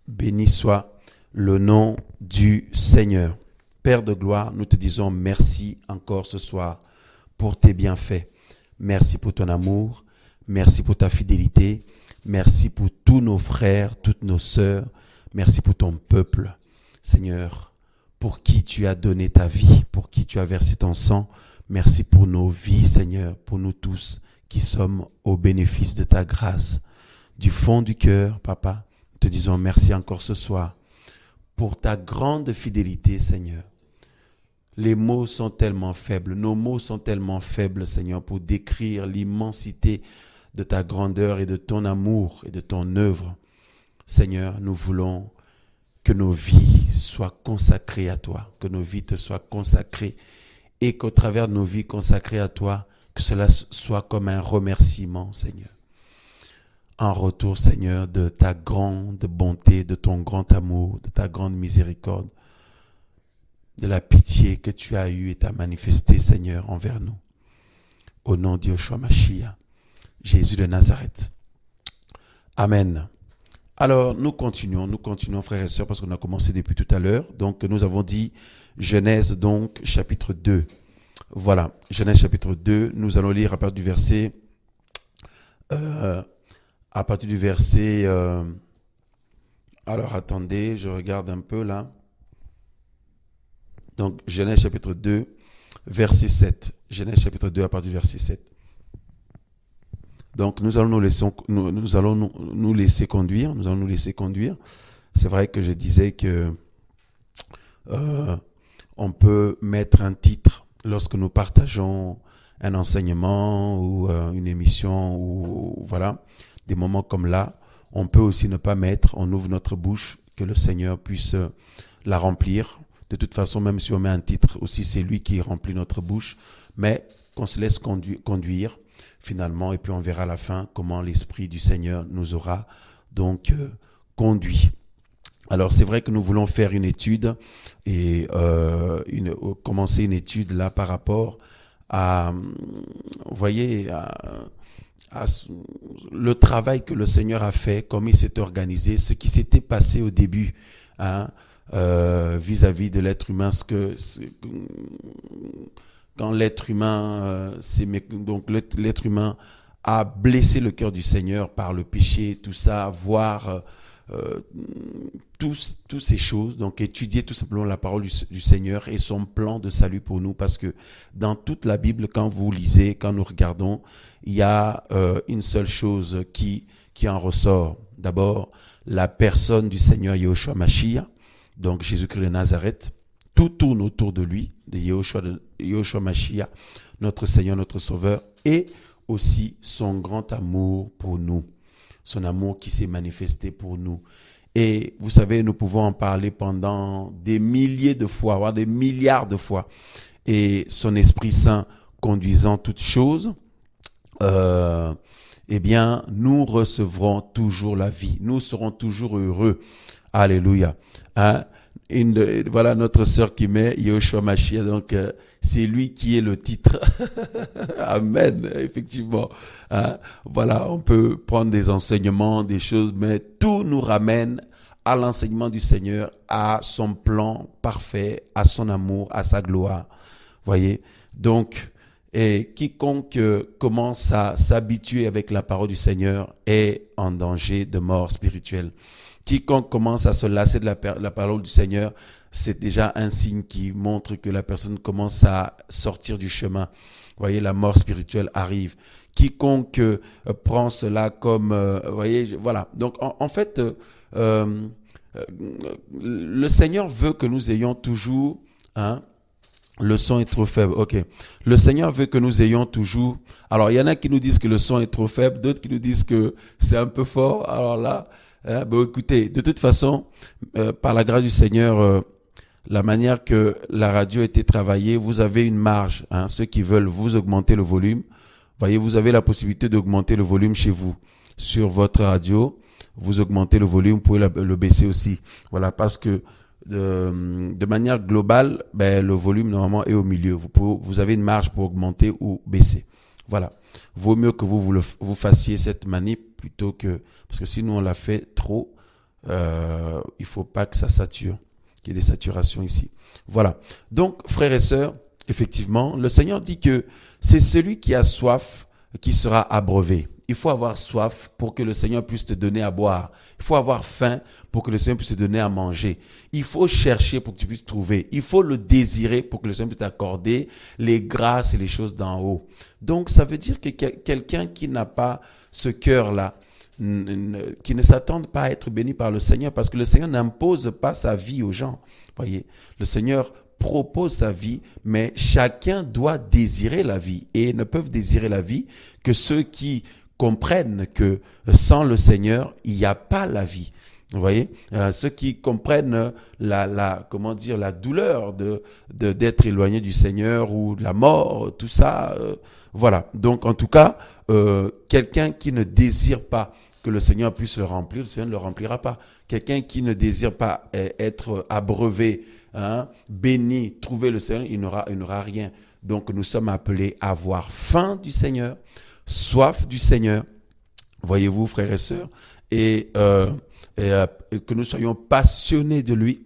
Béni soit le nom du Seigneur. Père de gloire, nous te disons merci encore ce soir pour tes bienfaits. Merci pour ton amour, merci pour ta fidélité, merci pour tous nos frères, toutes nos sœurs, merci pour ton peuple. Seigneur, pour qui tu as donné ta vie, pour qui tu as versé ton sang, merci pour nos vies, Seigneur, pour nous tous qui sommes au bénéfice de ta grâce. Du fond du cœur, Papa, nous te disons merci encore ce soir pour ta grande fidélité, Seigneur. Les mots sont tellement faibles, nos mots sont tellement faibles, Seigneur, pour décrire l'immensité de ta grandeur et de ton amour et de ton œuvre. Seigneur, nous voulons que nos vies soient consacrées à toi, que nos vies te soient consacrées et qu'au travers de nos vies consacrées à toi, que cela soit comme un remerciement, Seigneur. En retour, Seigneur, de ta grande bonté, de ton grand amour, de ta grande miséricorde, de la pitié que tu as eue et t'as manifestée, Seigneur, envers nous. Au nom de Yeshua Mashiach, Jésus de Nazareth. Amen. Alors, nous continuons, frères et sœurs, parce qu'on a commencé depuis tout à l'heure. Donc, nous avons dit Genèse, donc, chapitre 2. Voilà, Genèse, chapitre 2. Nous allons lire à partir du verset... alors, attendez, je regarde un peu là. Donc, Genèse, chapitre 2, verset 7. Genèse, chapitre 2, à partir du verset 7. Donc, nous allons nous laisser conduire. C'est vrai que je disais que on peut mettre un titre lorsque nous partageons un enseignement ou une émission ou voilà, des moments comme là. On peut aussi ne pas mettre, on ouvre notre bouche, que le Seigneur puisse la remplir. De toute façon, même si on met un titre aussi, c'est lui qui remplit notre bouche, mais qu'on se laisse conduire finalement, et puis on verra à la fin comment l'Esprit du Seigneur nous aura donc conduit. Alors c'est vrai que nous voulons faire une étude et commencer une étude là par rapport à, vous voyez, à le travail que le Seigneur a fait, comment il s'est organisé, ce qui s'était passé au début, hein, vis-à-vis de l'être humain, quand l'être humain, l'être humain a blessé le cœur du Seigneur par le péché, tout ça, voir toutes ces choses, donc étudier tout simplement la parole du Seigneur et son plan de salut pour nous, parce que dans toute la Bible, quand vous lisez, quand nous regardons, il y a une seule chose qui en ressort. D'abord, la personne du Seigneur Yeshua Mashiach, donc Jésus-Christ de Nazareth. Tout tourne autour de lui, de Yeshua Mashiach, notre Seigneur, notre Sauveur, et aussi son grand amour pour nous, son amour qui s'est manifesté pour nous. Et vous savez, nous pouvons en parler pendant des milliers de fois, voire des milliards de fois. Et son Esprit Saint conduisant toutes choses, eh bien, nous recevrons toujours la vie. Nous serons toujours heureux. Alléluia. Hein? Voilà notre sœur qui met Yeshua Mashiach, donc c'est lui qui est le titre. Amen, effectivement. Hein? Voilà, on peut prendre des enseignements, des choses, mais tout nous ramène à l'enseignement du Seigneur, à son plan parfait, à son amour, à sa gloire. Voyez, donc, et quiconque commence à s'habituer avec la parole du Seigneur est en danger de mort spirituelle. Quiconque commence à se lasser de la parole du Seigneur, c'est déjà un signe qui montre que la personne commence à sortir du chemin. Vous voyez, la mort spirituelle arrive. Quiconque prend cela comme... voyez, voilà. Donc, en fait, le Seigneur veut que nous ayons toujours... Hein, le son est trop faible. Ok. Le Seigneur veut que nous ayons toujours... Alors, il y en a qui nous disent que le son est trop faible, d'autres qui nous disent que c'est un peu fort. Alors là... bon, écoutez, de toute façon, par la grâce du Seigneur, la manière que la radio a été travaillée, vous avez une marge. Hein, ceux qui veulent vous augmenter le volume, voyez, vous avez la possibilité d'augmenter le volume chez vous. Sur votre radio, vous augmentez le volume, vous pouvez le baisser aussi. Voilà, parce que de manière globale, le volume normalement est au milieu. Vous avez une marge pour augmenter ou baisser. Voilà. Vaut mieux que vous fassiez cette manip plutôt que... Parce que si nous on l'a fait trop, il ne faut pas que ça sature, qu'il y ait des saturations ici. Voilà. Donc, frères et sœurs, effectivement, le Seigneur dit que c'est celui qui a soif qui sera abreuvé. Il faut avoir soif pour que le Seigneur puisse te donner à boire. Il faut avoir faim pour que le Seigneur puisse te donner à manger. Il faut chercher pour que tu puisses trouver. Il faut le désirer pour que le Seigneur puisse t'accorder les grâces et les choses d'en haut. Donc, ça veut dire que quelqu'un qui n'a pas ce cœur-là, qui ne s'attendent pas à être bénis par le Seigneur, parce que le Seigneur n'impose pas sa vie aux gens. Voyez, le Seigneur propose sa vie, mais chacun doit désirer la vie. Et ne peuvent désirer la vie que ceux qui comprennent que sans le Seigneur, il n'y a pas la vie. Vous voyez, ceux qui comprennent la douleur d'être éloigné du Seigneur ou de la mort, tout ça, voilà. Donc, en tout cas, quelqu'un qui ne désire pas que le Seigneur puisse le remplir, le Seigneur ne le remplira pas. Quelqu'un qui ne désire pas être abreuvé, béni, trouver le Seigneur, il n'aura rien. Donc, nous sommes appelés à avoir faim du Seigneur, soif du Seigneur, voyez-vous, frères et sœurs, et que nous soyons passionnés de lui,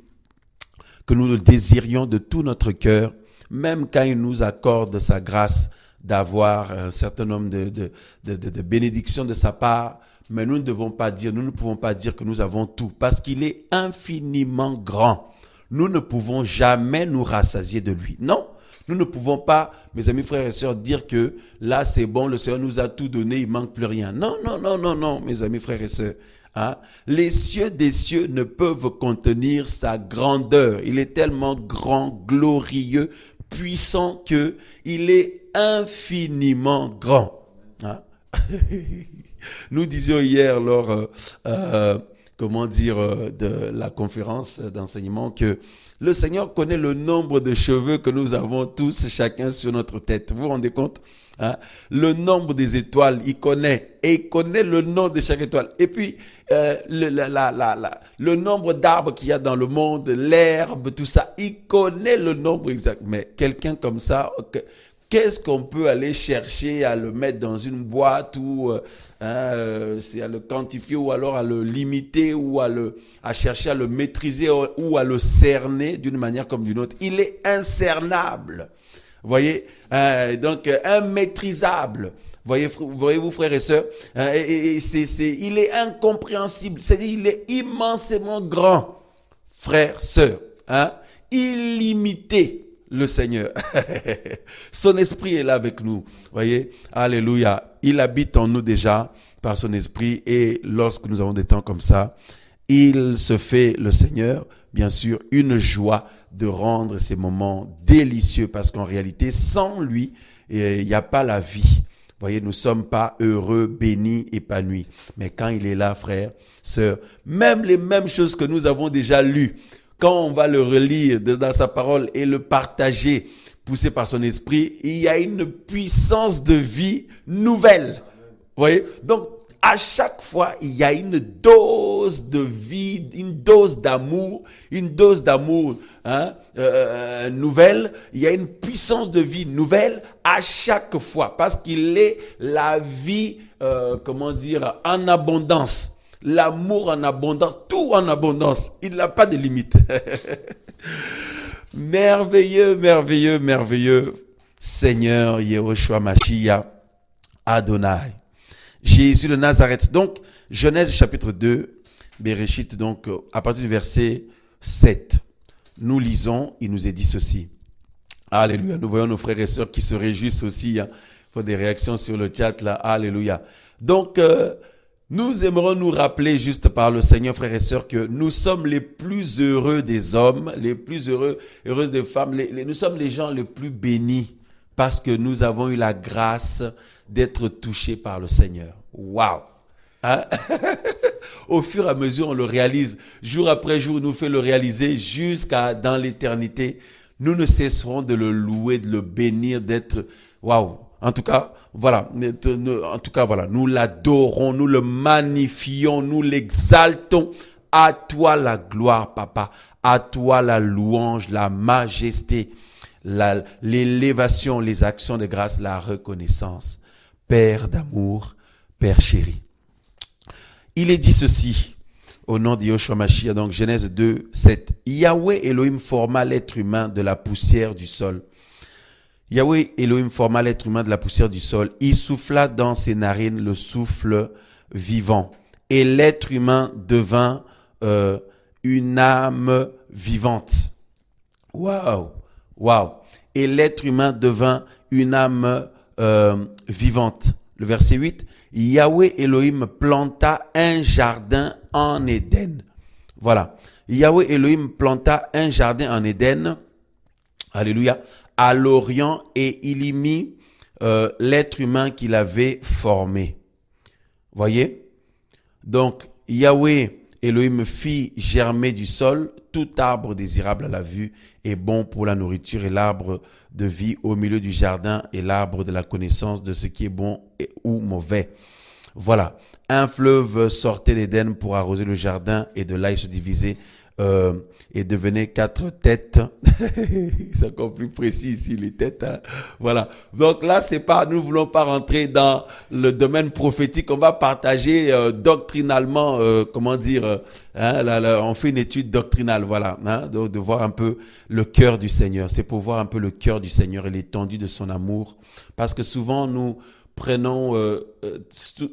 que nous le désirions de tout notre cœur, même quand il nous accorde sa grâce d'avoir un certain nombre de bénédictions de sa part, mais nous ne pouvons pas dire que nous avons tout, parce qu'il est infiniment grand. Nous ne pouvons jamais nous rassasier de lui. Non, nous ne pouvons pas, mes amis, frères et sœurs, dire que là c'est bon, le Seigneur nous a tout donné, il manque plus rien. Non, mes amis, frères et sœurs. Les cieux des cieux ne peuvent contenir sa grandeur. Il est tellement grand, glorieux, puissant que il est infiniment grand. Nous disions hier lors de la conférence d'enseignement que le Seigneur connaît le nombre de cheveux que nous avons tous, chacun sur notre tête. Vous vous rendez compte? Le nombre des étoiles, il connaît. Et il connaît le nom de chaque étoile. Et puis, le nombre d'arbres qu'il y a dans le monde, l'herbe, tout ça, il connaît le nombre exact. Mais quelqu'un comme ça, qu'est-ce qu'on peut aller chercher à le mettre dans une boîte ou c'est à le quantifier ou alors à le limiter ou à chercher à le maîtriser ou à le cerner d'une manière comme d'une autre. Il est incernable. Voyez, donc immaîtrisable. Voyez-vous, frères et sœurs, il est incompréhensible. C'est-à-dire, il est immensément grand, frères, sœurs, illimité. Le Seigneur. Son esprit est là avec nous. Voyez? Alléluia. Il habite en nous déjà par son esprit et lorsque nous avons des temps comme ça, il se fait, le Seigneur, bien sûr, une joie de rendre ces moments délicieux parce qu'en réalité, sans lui, il n'y a pas la vie. Voyez, nous ne sommes pas heureux, bénis, épanouis. Mais quand il est là, frères, sœurs, même les mêmes choses que nous avons déjà lues, quand on va le relire dans sa parole et le partager, poussé par son esprit, il y a une puissance de vie nouvelle. Vous voyez? Donc, à chaque fois, il y a une dose de vie, une dose d'amour nouvelle. Il y a une puissance de vie nouvelle à chaque fois parce qu'il est la vie, en abondance. L'amour en abondance, tout en abondance. Il n'a pas de limite. Merveilleux, merveilleux, merveilleux. Seigneur Yehoshua Mashiach Adonai. Jésus de Nazareth. Donc, Genèse chapitre 2, Bereshit, donc à partir du verset 7. Nous lisons, il nous est dit ceci. Alléluia. Nous voyons nos frères et sœurs qui se réjouissent aussi. Il faut des réactions sur le chat là. Alléluia. Donc, nous aimerons nous rappeler juste par le Seigneur, frères et sœurs, que nous sommes les plus heureux des hommes, les plus heureuses des femmes. Nous sommes les gens les plus bénis parce que nous avons eu la grâce d'être touchés par le Seigneur. Waouh! Au fur et à mesure, on le réalise. Jour après jour, il nous fait le réaliser jusqu'à dans l'éternité. Nous ne cesserons de le louer, de le bénir, d'être... Waouh! En tout cas, voilà. Nous l'adorons, nous le magnifions, nous l'exaltons. À toi la gloire, Papa. À toi la louange, la majesté, l'élévation, les actions de grâce, la reconnaissance. Père d'amour, Père chéri. Il est dit ceci Au nom de Yoshua Mashiach, donc Genèse 2, 7. Yahweh Elohim forma l'être humain de la poussière du sol. Yahweh Elohim forma l'être humain de la poussière du sol. Il souffla dans ses narines le souffle vivant. Et l'être humain devint une âme vivante. Waouh! Waouh! Et l'être humain devint une âme vivante. Le verset 8. Yahweh Elohim planta un jardin en Éden. Voilà. Yahweh Elohim planta un jardin en Éden. Alléluia. À l'Orient, et il y mit l'être humain qu'il avait formé. Voyez? Donc, Yahweh Elohim fit germer du sol tout arbre désirable à la vue et bon pour la nourriture, et l'arbre de vie au milieu du jardin et l'arbre de la connaissance de ce qui est bon ou mauvais. Voilà. Un fleuve sortait d'Éden pour arroser le jardin, et de là il se divisait et devenait 4 têtes. C'est encore plus précis ici, les têtes. Hein? Voilà. Donc là, nous voulons pas rentrer dans le domaine prophétique. On va partager doctrinalement, on fait une étude doctrinale, voilà, hein, de voir un peu le cœur du Seigneur. C'est pour voir un peu le cœur du Seigneur et l'étendue de son amour. Parce que souvent, nous prenons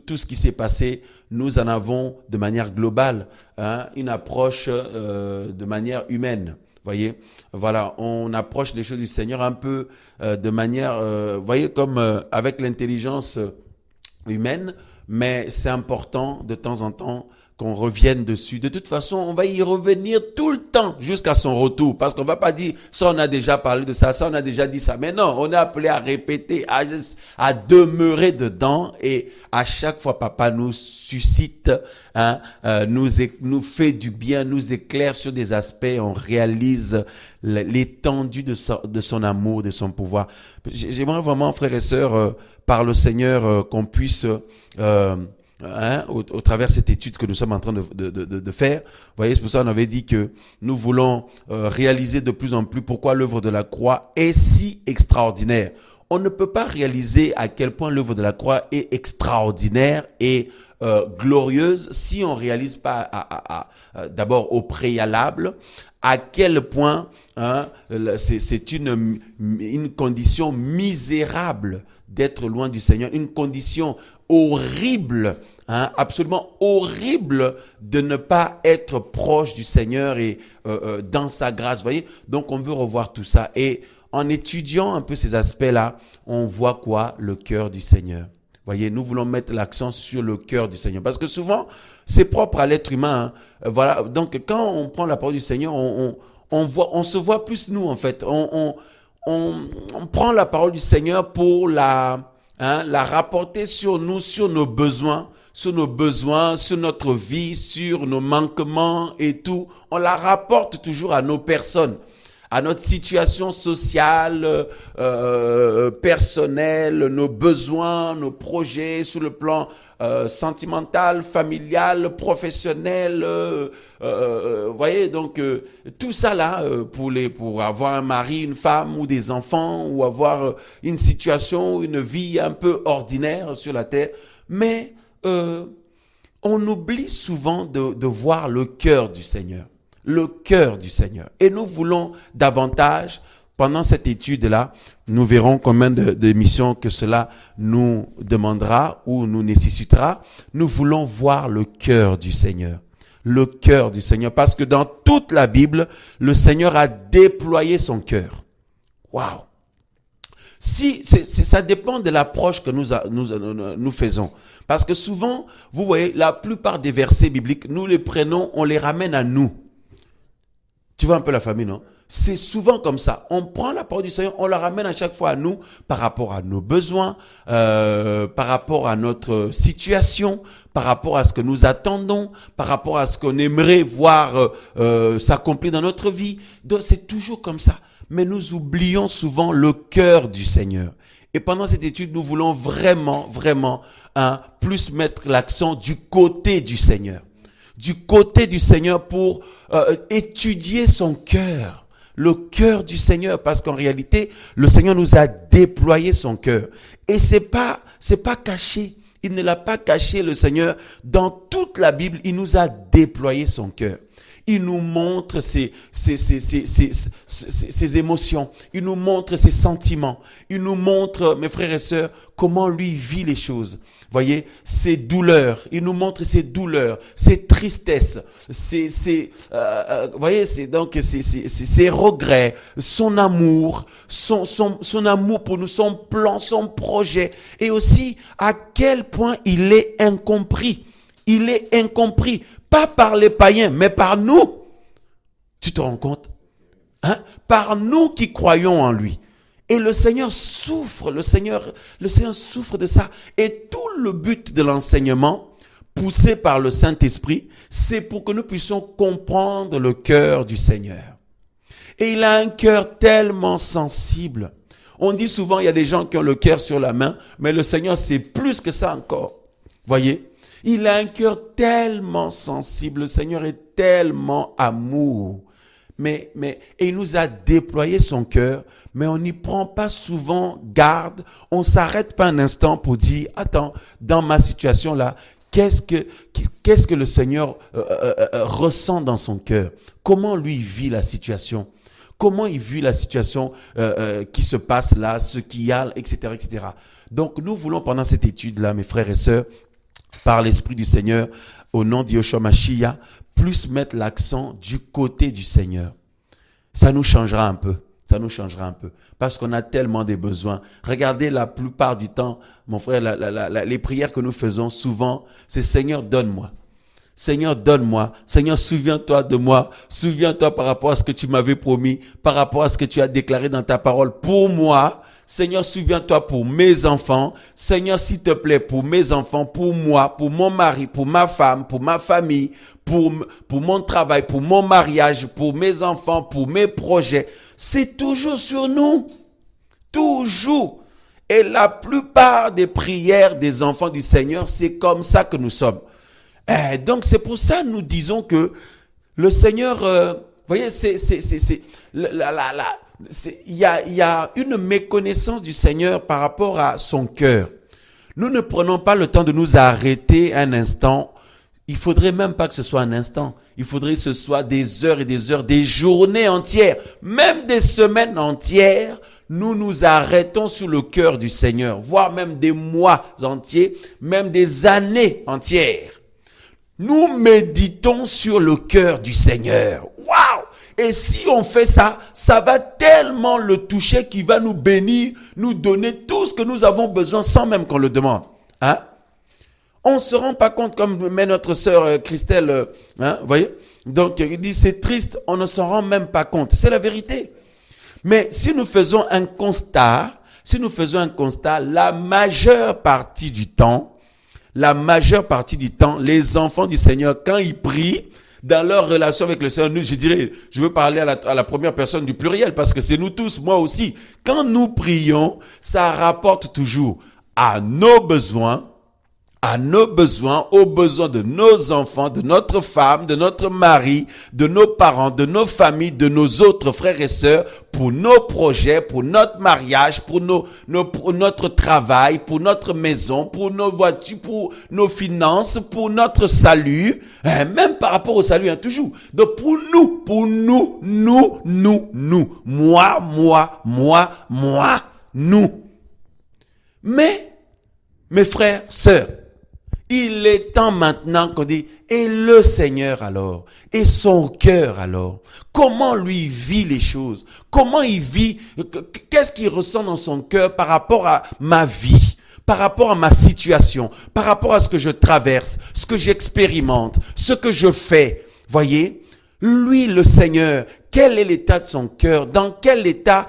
tout ce qui s'est passé, nous en avons de manière globale, hein, une approche de manière humaine. Voyez, voilà, on approche les choses du Seigneur un peu de manière, voyez, comme avec l'intelligence humaine, mais c'est important de temps en temps qu'on revienne dessus. De toute façon, on va y revenir tout le temps jusqu'à son retour, parce qu'on va pas dire ça, on a déjà parlé de ça, ça on a déjà dit ça. Mais non, on est appelé à répéter, à demeurer dedans, et à chaque fois, Papa nous suscite, hein, nous fait du bien, nous éclaire sur des aspects, on réalise l'étendue de son amour, de son pouvoir. J'aimerais vraiment, frères et sœurs, par le Seigneur, qu'on puisse au travers de cette étude que nous sommes en train de faire. Vous voyez, c'est pour ça qu'on avait dit que nous voulons réaliser de plus en plus pourquoi l'œuvre de la croix est si extraordinaire. On ne peut pas réaliser à quel point l'œuvre de la croix est extraordinaire et glorieuse si on ne réalise pas d'abord au préalable à quel point c'est une condition misérable d'être loin du Seigneur, une condition horrible, hein, absolument horrible de ne pas être proche du Seigneur et dans sa grâce. Vous voyez, donc on veut revoir tout ça, et en étudiant un peu ces aspects-là, on voit quoi? Le cœur du Seigneur. Voyez, nous voulons mettre l'accent sur le cœur du Seigneur, parce que souvent c'est propre à l'être humain. Hein. Voilà, donc quand on prend la parole du Seigneur, on se voit plus nous en fait. On prend la parole du Seigneur pour la rapporter sur nous, sur nos besoins, sur notre vie, sur nos manquements et tout. On la rapporte toujours à nos personnes, à notre situation sociale, personnelle, nos besoins, nos projets sur le plan sentimental, familial, professionnel. Voyez, donc tout ça là pour avoir un mari, une femme ou des enfants, ou avoir une situation, une vie un peu ordinaire sur la terre. Mais on oublie souvent de voir le cœur du Seigneur. Le cœur du Seigneur. Et nous voulons davantage, pendant cette étude-là, nous verrons combien d'émissions que cela nous demandera ou nous nécessitera. Nous voulons voir le cœur du Seigneur. Le cœur du Seigneur. Parce que dans toute la Bible, le Seigneur a déployé son cœur. Waouh! Ça dépend de l'approche que nous faisons. Parce que souvent, vous voyez, la plupart des versets bibliques, nous les prenons, on les ramène à nous. Tu vois un peu la famille, non? C'est souvent comme ça. On prend la parole du Seigneur, on la ramène à chaque fois à nous par rapport à nos besoins, par rapport à notre situation, par rapport à ce que nous attendons, par rapport à ce qu'on aimerait voir s'accomplir dans notre vie. Donc c'est toujours comme ça. Mais nous oublions souvent le cœur du Seigneur. Et pendant cette étude, nous voulons vraiment plus mettre l'accent du côté du Seigneur. Du côté du Seigneur pour étudier son cœur, le cœur du Seigneur, parce qu'en réalité, le Seigneur nous a déployé son cœur. Et c'est pas caché. Il ne l'a pas caché, le Seigneur. Dans toute la Bible, il nous a déployé son cœur. Il nous montre ses émotions. Il nous montre ses sentiments. Il nous montre, mes frères et sœurs, comment lui vit les choses. Voyez, ses douleurs. Il nous montre ses douleurs, ses tristesses, voyez, c'est donc ses regrets, son amour, son amour pour nous, son plan, son projet, et aussi à quel point il est incompris. Il est incompris, pas par les païens, mais par nous. Tu te rends compte? Par nous qui croyons en lui. Et le Seigneur souffre, le Seigneur souffre de ça. Et tout le but de l'enseignement, poussé par le Saint-Esprit, c'est pour que nous puissions comprendre le cœur du Seigneur. Et il a un cœur tellement sensible. On dit souvent, il y a des gens qui ont le cœur sur la main, mais le Seigneur, c'est plus que ça encore. Voyez? Il a un cœur tellement sensible, le Seigneur est tellement amour. Et il nous a déployé son cœur, mais on n'y prend pas souvent garde. On ne s'arrête pas un instant pour dire, attends, dans ma situation là, qu'est-ce que le Seigneur ressent dans son cœur? Comment lui vit la situation? Comment il vit la situation qui se passe là, ce qu'il y a, etc., etc. Donc nous voulons pendant cette étude-là, mes frères et sœurs, par l'Esprit du Seigneur, au nom de Yeshua Mashiach, plus mettre l'accent du côté du Seigneur. Ça nous changera un peu. Ça nous changera un peu. Parce qu'on a tellement de besoins. Regardez, la plupart du temps, mon frère, les prières que nous faisons souvent, c'est Seigneur, donne-moi. Seigneur, donne-moi. Seigneur, souviens-toi de moi. Souviens-toi par rapport à ce que tu m'avais promis, par rapport à ce que tu as déclaré dans ta parole pour moi. Seigneur, souviens-toi pour mes enfants. Seigneur, s'il te plaît, pour mes enfants, pour moi, pour mon mari, pour ma femme, pour ma famille, pour mon travail, pour mon mariage, pour mes enfants, pour mes projets. C'est toujours sur nous. Toujours. Et la plupart des prières des enfants du Seigneur, c'est comme ça que nous sommes. Donc, c'est pour ça que nous disons que le Seigneur, voyez, il y a une méconnaissance du Seigneur par rapport à son cœur. Nous ne prenons pas le temps de nous arrêter un instant. Il faudrait même pas que ce soit un instant. Il faudrait que ce soit des heures et des heures, des journées entières, même des semaines entières. Nous nous arrêtons sur le cœur du Seigneur, voire même des mois entiers, même des années entières. Nous méditons sur le cœur du Seigneur. Waouh! Et si on fait ça, ça va tellement le toucher qu'il va nous bénir, nous donner tout ce que nous avons besoin sans même qu'on le demande. On ne se rend pas compte, comme met notre sœur Christelle, vous voyez? Donc, il dit, c'est triste, on ne s'en rend même pas compte. C'est la vérité. Mais si nous faisons un constat, la majeure partie du temps, les enfants du Seigneur, quand ils prient, dans leur relation avec le Seigneur, je veux parler à la première personne du pluriel, parce que c'est nous tous, moi aussi. Quand nous prions, ça rapporte toujours à nos besoins, aux besoins de nos enfants, de notre femme, de notre mari, de nos parents, de nos familles, de nos autres frères et sœurs, pour nos projets, pour notre mariage, pour notre travail, pour notre maison, pour nos voitures, pour nos finances, pour notre salut, même par rapport au salut, toujours. Donc pour nous, moi, nous. Mais, mes frères, sœurs, il est temps maintenant qu'on dit, et le Seigneur alors, et son cœur alors, comment lui vit les choses, comment il vit, qu'est-ce qu'il ressent dans son cœur par rapport à ma vie, par rapport à ma situation, par rapport à ce que je traverse, ce que j'expérimente, ce que je fais, voyez, lui le Seigneur, quel est l'état de son cœur, dans quel état,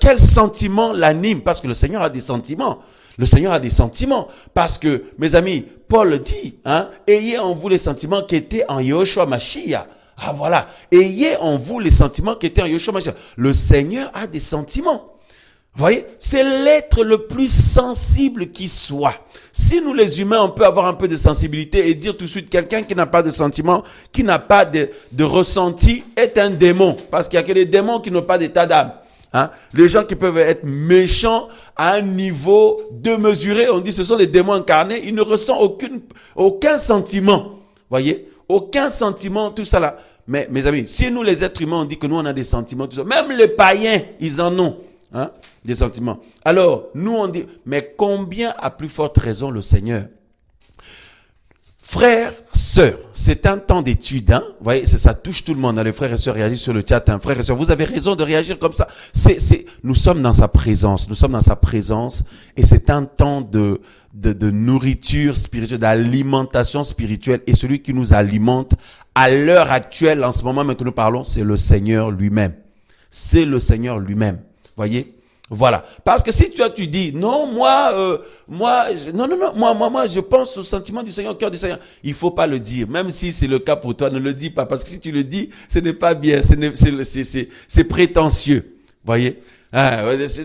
quel sentiment l'anime, parce que le Seigneur a des sentiments. Le Seigneur a des sentiments parce que, mes amis, Paul dit, ayez en vous les sentiments qui étaient en Yeshua Mashiach. Ah voilà, ayez en vous les sentiments qui étaient en Yeshua Mashiach. Le Seigneur a des sentiments. Vous voyez, c'est l'être le plus sensible qui soit. Si nous les humains, on peut avoir un peu de sensibilité et dire tout de suite, quelqu'un qui n'a pas de sentiments, qui n'a pas de ressenti, est un démon. Parce qu'il y a que les démons qui n'ont pas d'état d'âme. Hein? Les gens qui peuvent être méchants à un niveau démesuré, on dit ce sont les démons incarnés, ils ne ressentent aucun sentiment. Voyez? Aucun sentiment, tout ça là. Mais mes amis, si nous les êtres humains, on dit que nous on a des sentiments, tout ça, même les païens, ils en ont. Hein? Des sentiments. Alors, nous on dit, mais combien à plus forte raison le Seigneur? Frères, sœurs, c'est un temps d'étude, hein? Vous voyez, ça touche tout le monde. Hein? Les frères et sœurs réagissent sur le chat. Hein? Frères et sœurs, vous avez raison de réagir comme ça. Nous sommes dans sa présence. Nous sommes dans sa présence. Et c'est un temps de nourriture spirituelle, d'alimentation spirituelle. Et celui qui nous alimente à l'heure actuelle, en ce moment même que nous parlons, c'est le Seigneur lui-même. C'est le Seigneur lui-même. Voyez? Voilà. Parce que si tu dis, non, moi, je pense au sentiment du Seigneur, au cœur du Seigneur. Il faut pas le dire. Même si c'est le cas pour toi, ne le dis pas. Parce que si tu le dis, ce n'est pas bien. C'est prétentieux. Voyez?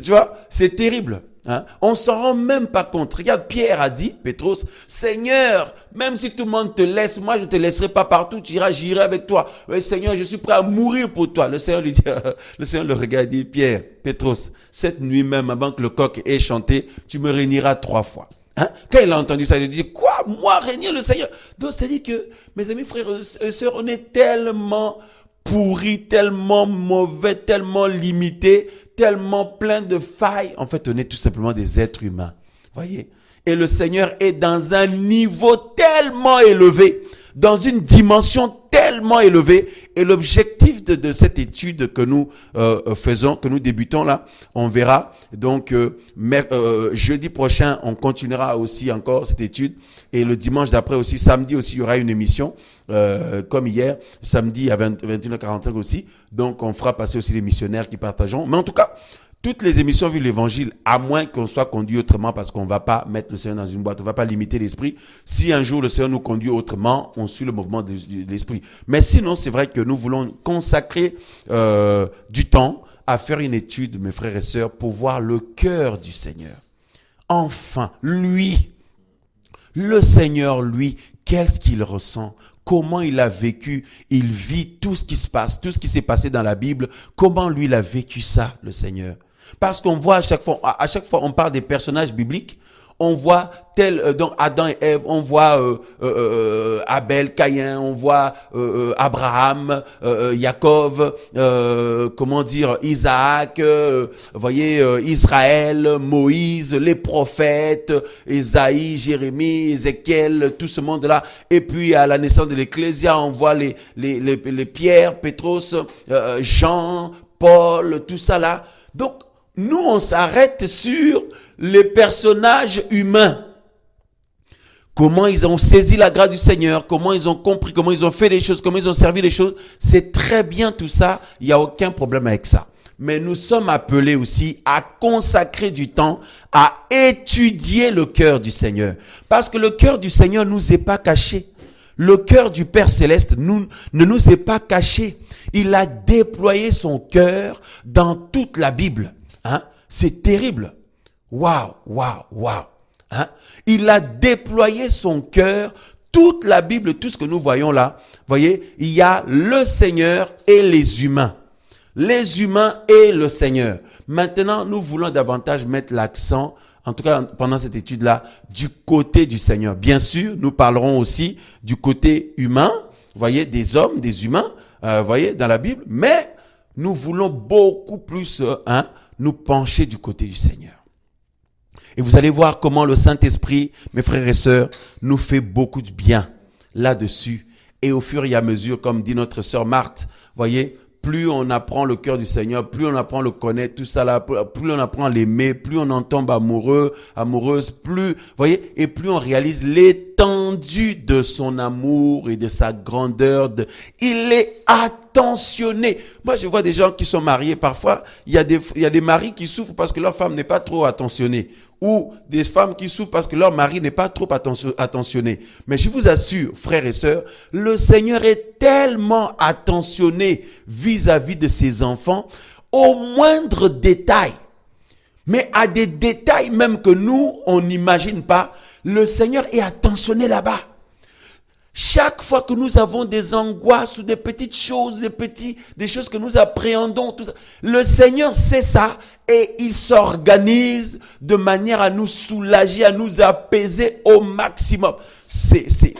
Tu vois? C'est terrible. Hein? On s'en rend même pas compte. Regarde, Pierre a dit, Pétros, Seigneur, même si tout le monde te laisse, moi je te laisserai pas partout, j'irai avec toi. Oui, Seigneur, je suis prêt à mourir pour toi. Le Seigneur lui dit, le Seigneur le regarde et dit, Pierre, Pétros, cette nuit même, avant que le coq ait chanté, tu me réuniras 3 fois. Hein? Quand il a entendu ça, il a dit, quoi, moi réunir le Seigneur? Donc, c'est-à-dire que, mes amis, frères et sœurs, on est tellement pourris, tellement mauvais, tellement limités, tellement plein de failles. En fait, on est tout simplement des êtres humains. Voyez? Et le Seigneur est dans un niveau tellement élevé, dans une dimension tellement élevée. Et l'objectif de cette étude que nous faisons, que nous débutons là, on verra. Donc, jeudi prochain, on continuera aussi encore cette étude. Et le dimanche d'après aussi, samedi aussi, il y aura une émission. Comme hier, samedi à 21h45 aussi. Donc, on fera passer aussi les missionnaires qui partageront. Mais en tout cas, toutes les émissions vivent l'évangile, à moins qu'on soit conduit autrement, parce qu'on ne va pas mettre le Seigneur dans une boîte, on ne va pas limiter l'esprit. Si un jour le Seigneur nous conduit autrement, on suit le mouvement de l'esprit. Mais sinon, c'est vrai que nous voulons consacrer du temps à faire une étude, mes frères et sœurs, pour voir le cœur du Seigneur. Enfin, lui, le Seigneur, lui, qu'est-ce qu'il ressent? Comment il a vécu? Il vit tout ce qui se passe, tout ce qui s'est passé dans la Bible. Comment lui, il a vécu ça, le Seigneur? Parce qu'on voit à chaque fois on parle des personnages bibliques, on voit donc Adam et Ève, on voit Abel, Caïn, on voit Abraham, Jacob, Isaac, voyez, Israël, Moïse, les prophètes, Ésaïe, Jérémie, Ézéchiel, tout ce monde-là. Et puis à la naissance de l'Ecclésia, on voit les Pierre, Pétros, Jean, Paul, tout ça là. Donc, nous, on s'arrête sur les personnages humains. Comment ils ont saisi la grâce du Seigneur, comment ils ont compris, comment ils ont fait les choses, comment ils ont servi les choses. C'est très bien tout ça, il n'y a aucun problème avec ça. Mais nous sommes appelés aussi à consacrer du temps à étudier le cœur du Seigneur. Parce que le cœur du Seigneur ne nous est pas caché. Le cœur du Père Céleste ne nous est pas caché. Il a déployé son cœur dans toute la Bible. Hein? C'est terrible. Waouh, waouh, waouh. Hein? Il a déployé son cœur, toute la Bible, tout ce que nous voyons là. Voyez, il y a le Seigneur et les humains. Les humains et le Seigneur. Maintenant, nous voulons davantage mettre l'accent, en tout cas pendant cette étude-là, du côté du Seigneur. Bien sûr, nous parlerons aussi du côté humain, voyez, des hommes, des humains, voyez, dans la Bible, mais nous voulons beaucoup plus nous pencher du côté du Seigneur. Et vous allez voir comment le Saint-Esprit, mes frères et sœurs, nous fait beaucoup de bien là-dessus. Et au fur et à mesure, comme dit notre sœur Marthe, voyez, plus on apprend le cœur du Seigneur, plus on apprend à le connaître, tout ça là, plus on apprend à l'aimer, plus on en tombe amoureux, amoureuse, plus, voyez, et plus on réalise l'étendue de son amour et de sa grandeur. Il est attentionné. Moi, je vois des gens qui sont mariés parfois, il y a des maris qui souffrent parce que leur femme n'est pas trop attentionnée. Ou des femmes qui souffrent parce que leur mari n'est pas trop attentionné. Mais je vous assure, frères et sœurs, le Seigneur est tellement attentionné vis-à-vis de ses enfants, au moindre détail. Mais à des détails même que nous, on n'imagine pas, le Seigneur est attentionné là-bas. Chaque fois que nous avons des angoisses ou des petites choses, des choses que nous appréhendons, tout ça, le Seigneur sait ça et il s'organise de manière à nous soulager, à nous apaiser au maximum.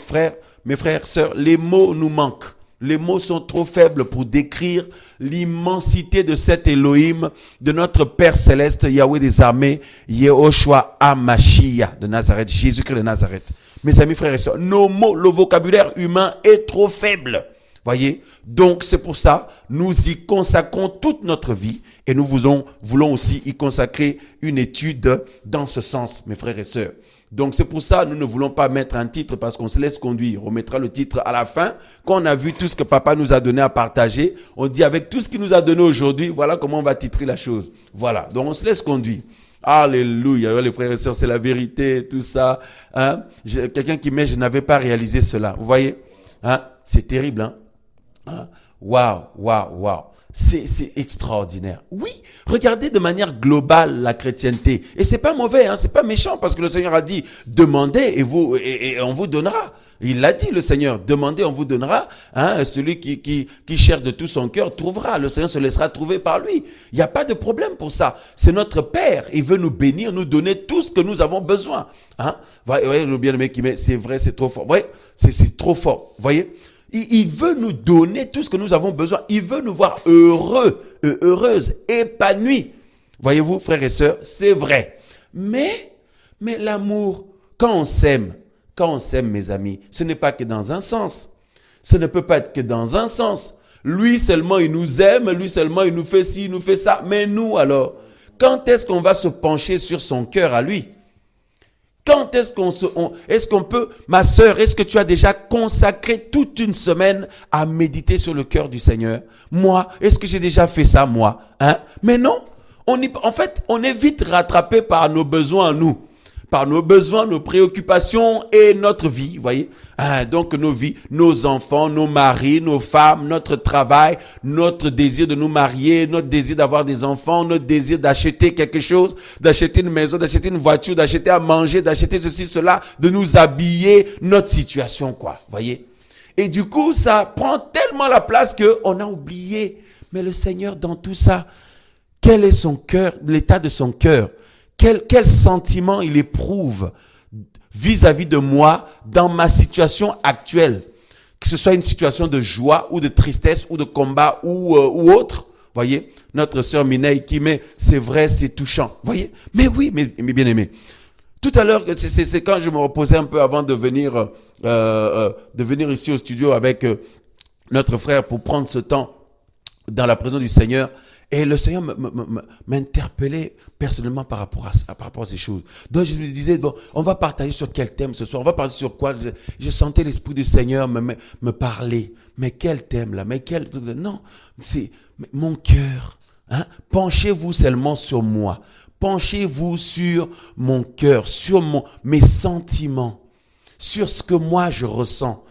Frères, mes frères, sœurs, les mots nous manquent. Les mots sont trop faibles pour décrire l'immensité de cet Elohim, de notre Père Céleste, Yahweh des armées, Yehoshua HaMashiach de Nazareth, Jésus-Christ de Nazareth. Mes amis, frères et sœurs, nos mots, le vocabulaire humain est trop faible. Voyez? Donc, c'est pour ça, nous y consacrons toute notre vie et nous voulons aussi y consacrer une étude dans ce sens, mes frères et sœurs. Donc, c'est pour ça, nous ne voulons pas mettre un titre parce qu'on se laisse conduire. On mettra le titre à la fin. Quand on a vu tout ce que papa nous a donné à partager, on dit avec tout ce qu'il nous a donné aujourd'hui, voilà comment on va titrer la chose. Voilà. Donc, on se laisse conduire. Alléluia. Les frères et sœurs, c'est la vérité, tout ça. Hein? Quelqu'un qui met, je n'avais pas réalisé cela. Vous voyez? Hein? C'est terrible, hein? Waouh, waouh, waouh. C'est extraordinaire. Oui, regardez de manière globale la chrétienté. Et c'est pas mauvais, hein, c'est pas méchant parce que le Seigneur a dit demandez et on vous donnera. Il l'a dit le Seigneur, demandez, on vous donnera. Hein, celui qui cherche de tout son cœur trouvera. Le Seigneur se laissera trouver par lui. Il n'y a pas de problème pour ça. C'est notre Père. Il veut nous bénir, nous donner tout ce que nous avons besoin. Hein? Voyez le bien-aimé qui met, c'est vrai, c'est trop fort. Voyez, c'est trop fort. Voyez. Il veut nous donner tout ce que nous avons besoin. Il veut nous voir heureux, heureuses, épanouis. Voyez-vous, frères et sœurs, c'est vrai. Mais l'amour, quand on s'aime, mes amis, ce n'est pas que dans un sens. Ce ne peut pas être que dans un sens. Lui seulement, il nous aime. Lui seulement, il nous fait ci, il nous fait ça. Mais nous, alors, quand est-ce qu'on va se pencher sur son cœur à lui? Quand est-ce qu'on peut, ma sœur, est-ce que tu as déjà consacré toute une semaine à méditer sur le cœur du Seigneur? Moi, est-ce que j'ai déjà fait ça, moi? Hein? Mais non. En fait, on est vite rattrapé par nos besoins à nous. Par nos besoins, nos préoccupations et notre vie, vous voyez. Donc nos vies, nos enfants, nos maris, nos femmes, notre travail, notre désir de nous marier, notre désir d'avoir des enfants, notre désir d'acheter quelque chose, d'acheter une maison, d'acheter une voiture, d'acheter à manger, d'acheter ceci, cela, de nous habiller, notre situation, quoi, vous voyez. Et du coup, ça prend tellement la place qu'on a oublié. Mais le Seigneur, dans tout ça, quel est son cœur, l'état de son cœur? Quel sentiment il éprouve vis-à-vis de moi dans ma situation actuelle, que ce soit une situation de joie ou de tristesse ou de combat ou autre. Voyez, notre sœur Mineille qui met, c'est vrai, c'est touchant. Voyez, mais oui, mes bien-aimés. Tout à l'heure, c'est quand je me reposais un peu avant de venir ici au studio avec notre frère pour prendre ce temps dans la présence du Seigneur. Et le Seigneur m'interpellait personnellement par rapport à ces choses. Donc je lui disais, bon, on va partager sur quel thème ce soir? On va parler sur quoi? Je sentais l'Esprit du Seigneur me parler. Mais quel thème là? Non, c'est mon cœur. Hein? Penchez-vous seulement sur moi. Penchez-vous sur mon cœur, sur mes sentiments, sur ce que moi je ressens.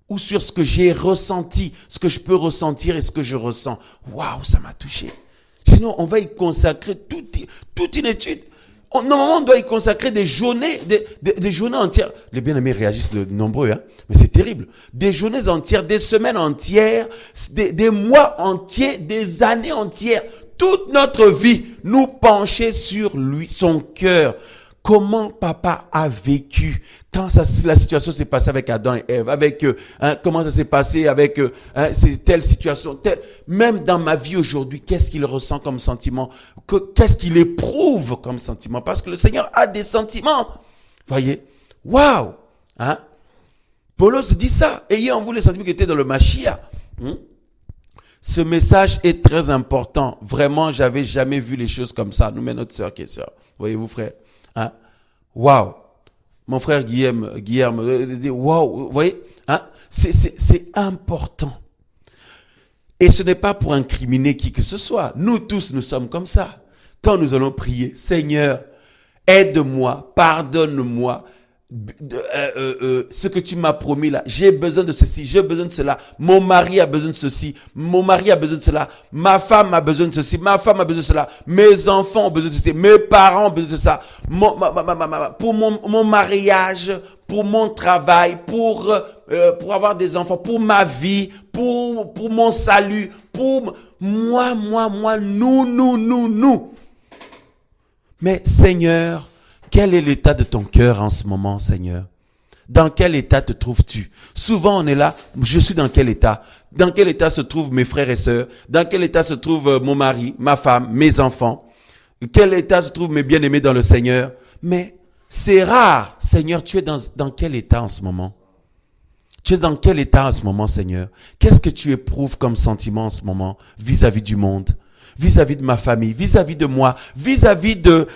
Ou sur ce que j'ai ressenti, ce que je peux ressentir et ce que je ressens. Waouh, ça m'a touché. Sinon, on va y consacrer toute une étude. Normalement, on doit y consacrer des journées, des journées entières. Les bien-aimés réagissent de nombreux, hein, mais c'est terrible. Des journées entières, des semaines entières, des mois entiers, des années entières. Toute notre vie, nous pencher sur lui, son cœur. Comment papa a vécu quand la situation s'est passée avec Adam et Ève, avec comment ça s'est passé avec telle situation, même dans ma vie aujourd'hui, qu'est-ce qu'il ressent comme sentiment, qu'est-ce qu'il éprouve comme sentiment, parce que le Seigneur a des sentiments. Voyez, waouh, hein? Paulo se dit ça, ayez en vous les sentiments qui étaient dans le Mashiach. Ce message est très important. Vraiment, j'avais jamais vu les choses comme ça. Nous, mais notre sœur qui est sœur, voyez-vous, frère. Hein? Waouh! Mon frère Guillaume, waouh! Vous voyez? Hein? C'est important. Et ce n'est pas pour incriminer qui que ce soit. Nous tous, nous sommes comme ça. Quand nous allons prier, Seigneur, aide-moi, pardonne-moi, ce que tu m'as promis là, j'ai besoin de ceci, j'ai besoin de cela, mon mari a besoin de ceci, mon mari a besoin de cela, ma femme a besoin de ceci, ma femme a besoin de cela, mes enfants ont besoin de ceci, mes parents ont besoin de ça, pour mon mariage, pour mon travail, pour avoir des enfants, pour ma vie, pour mon salut, pour moi, nous. Mais Seigneur, quel est l'état de ton cœur en ce moment, Seigneur? Dans quel état te trouves-tu? Souvent, on est là, je suis dans quel état? Dans quel état se trouvent mes frères et sœurs? Dans quel état se trouve mon mari, ma femme, mes enfants? Quel état se trouvent mes bien-aimés dans le Seigneur? Mais c'est rare. Seigneur, tu es dans quel état en ce moment? Tu es dans quel état en ce moment, Seigneur? Qu'est-ce que tu éprouves comme sentiment en ce moment vis-à-vis du monde? Vis-à-vis de ma famille, vis-à-vis de moi, vis-à-vis de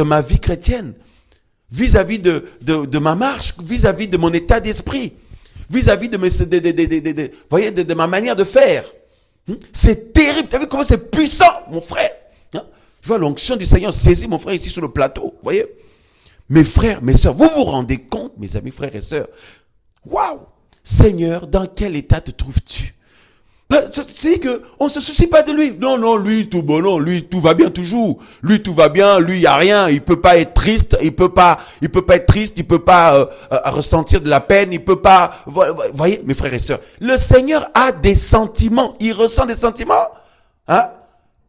ma vie chrétienne, vis-à-vis de ma marche, vis-à-vis de mon état d'esprit, vis-à-vis de ma manière de faire. C'est terrible. Tu as vu comment c'est puissant, mon frère? Tu vois, l'onction du Seigneur saisit mon frère ici sur le plateau. Vous voyez? Mes frères, mes sœurs, vous vous rendez compte, mes amis, frères et sœurs? Waouh! Seigneur, dans quel état te trouves-tu? C'est que on se soucie pas de lui. Non, lui tout bon, non, lui tout va bien toujours. Lui tout va bien, lui y a rien. Il peut pas être triste, il peut pas être triste, il peut pas ressentir de la peine, il peut pas. Voyez, mes frères et sœurs, le Seigneur a des sentiments, il ressent des sentiments, hein,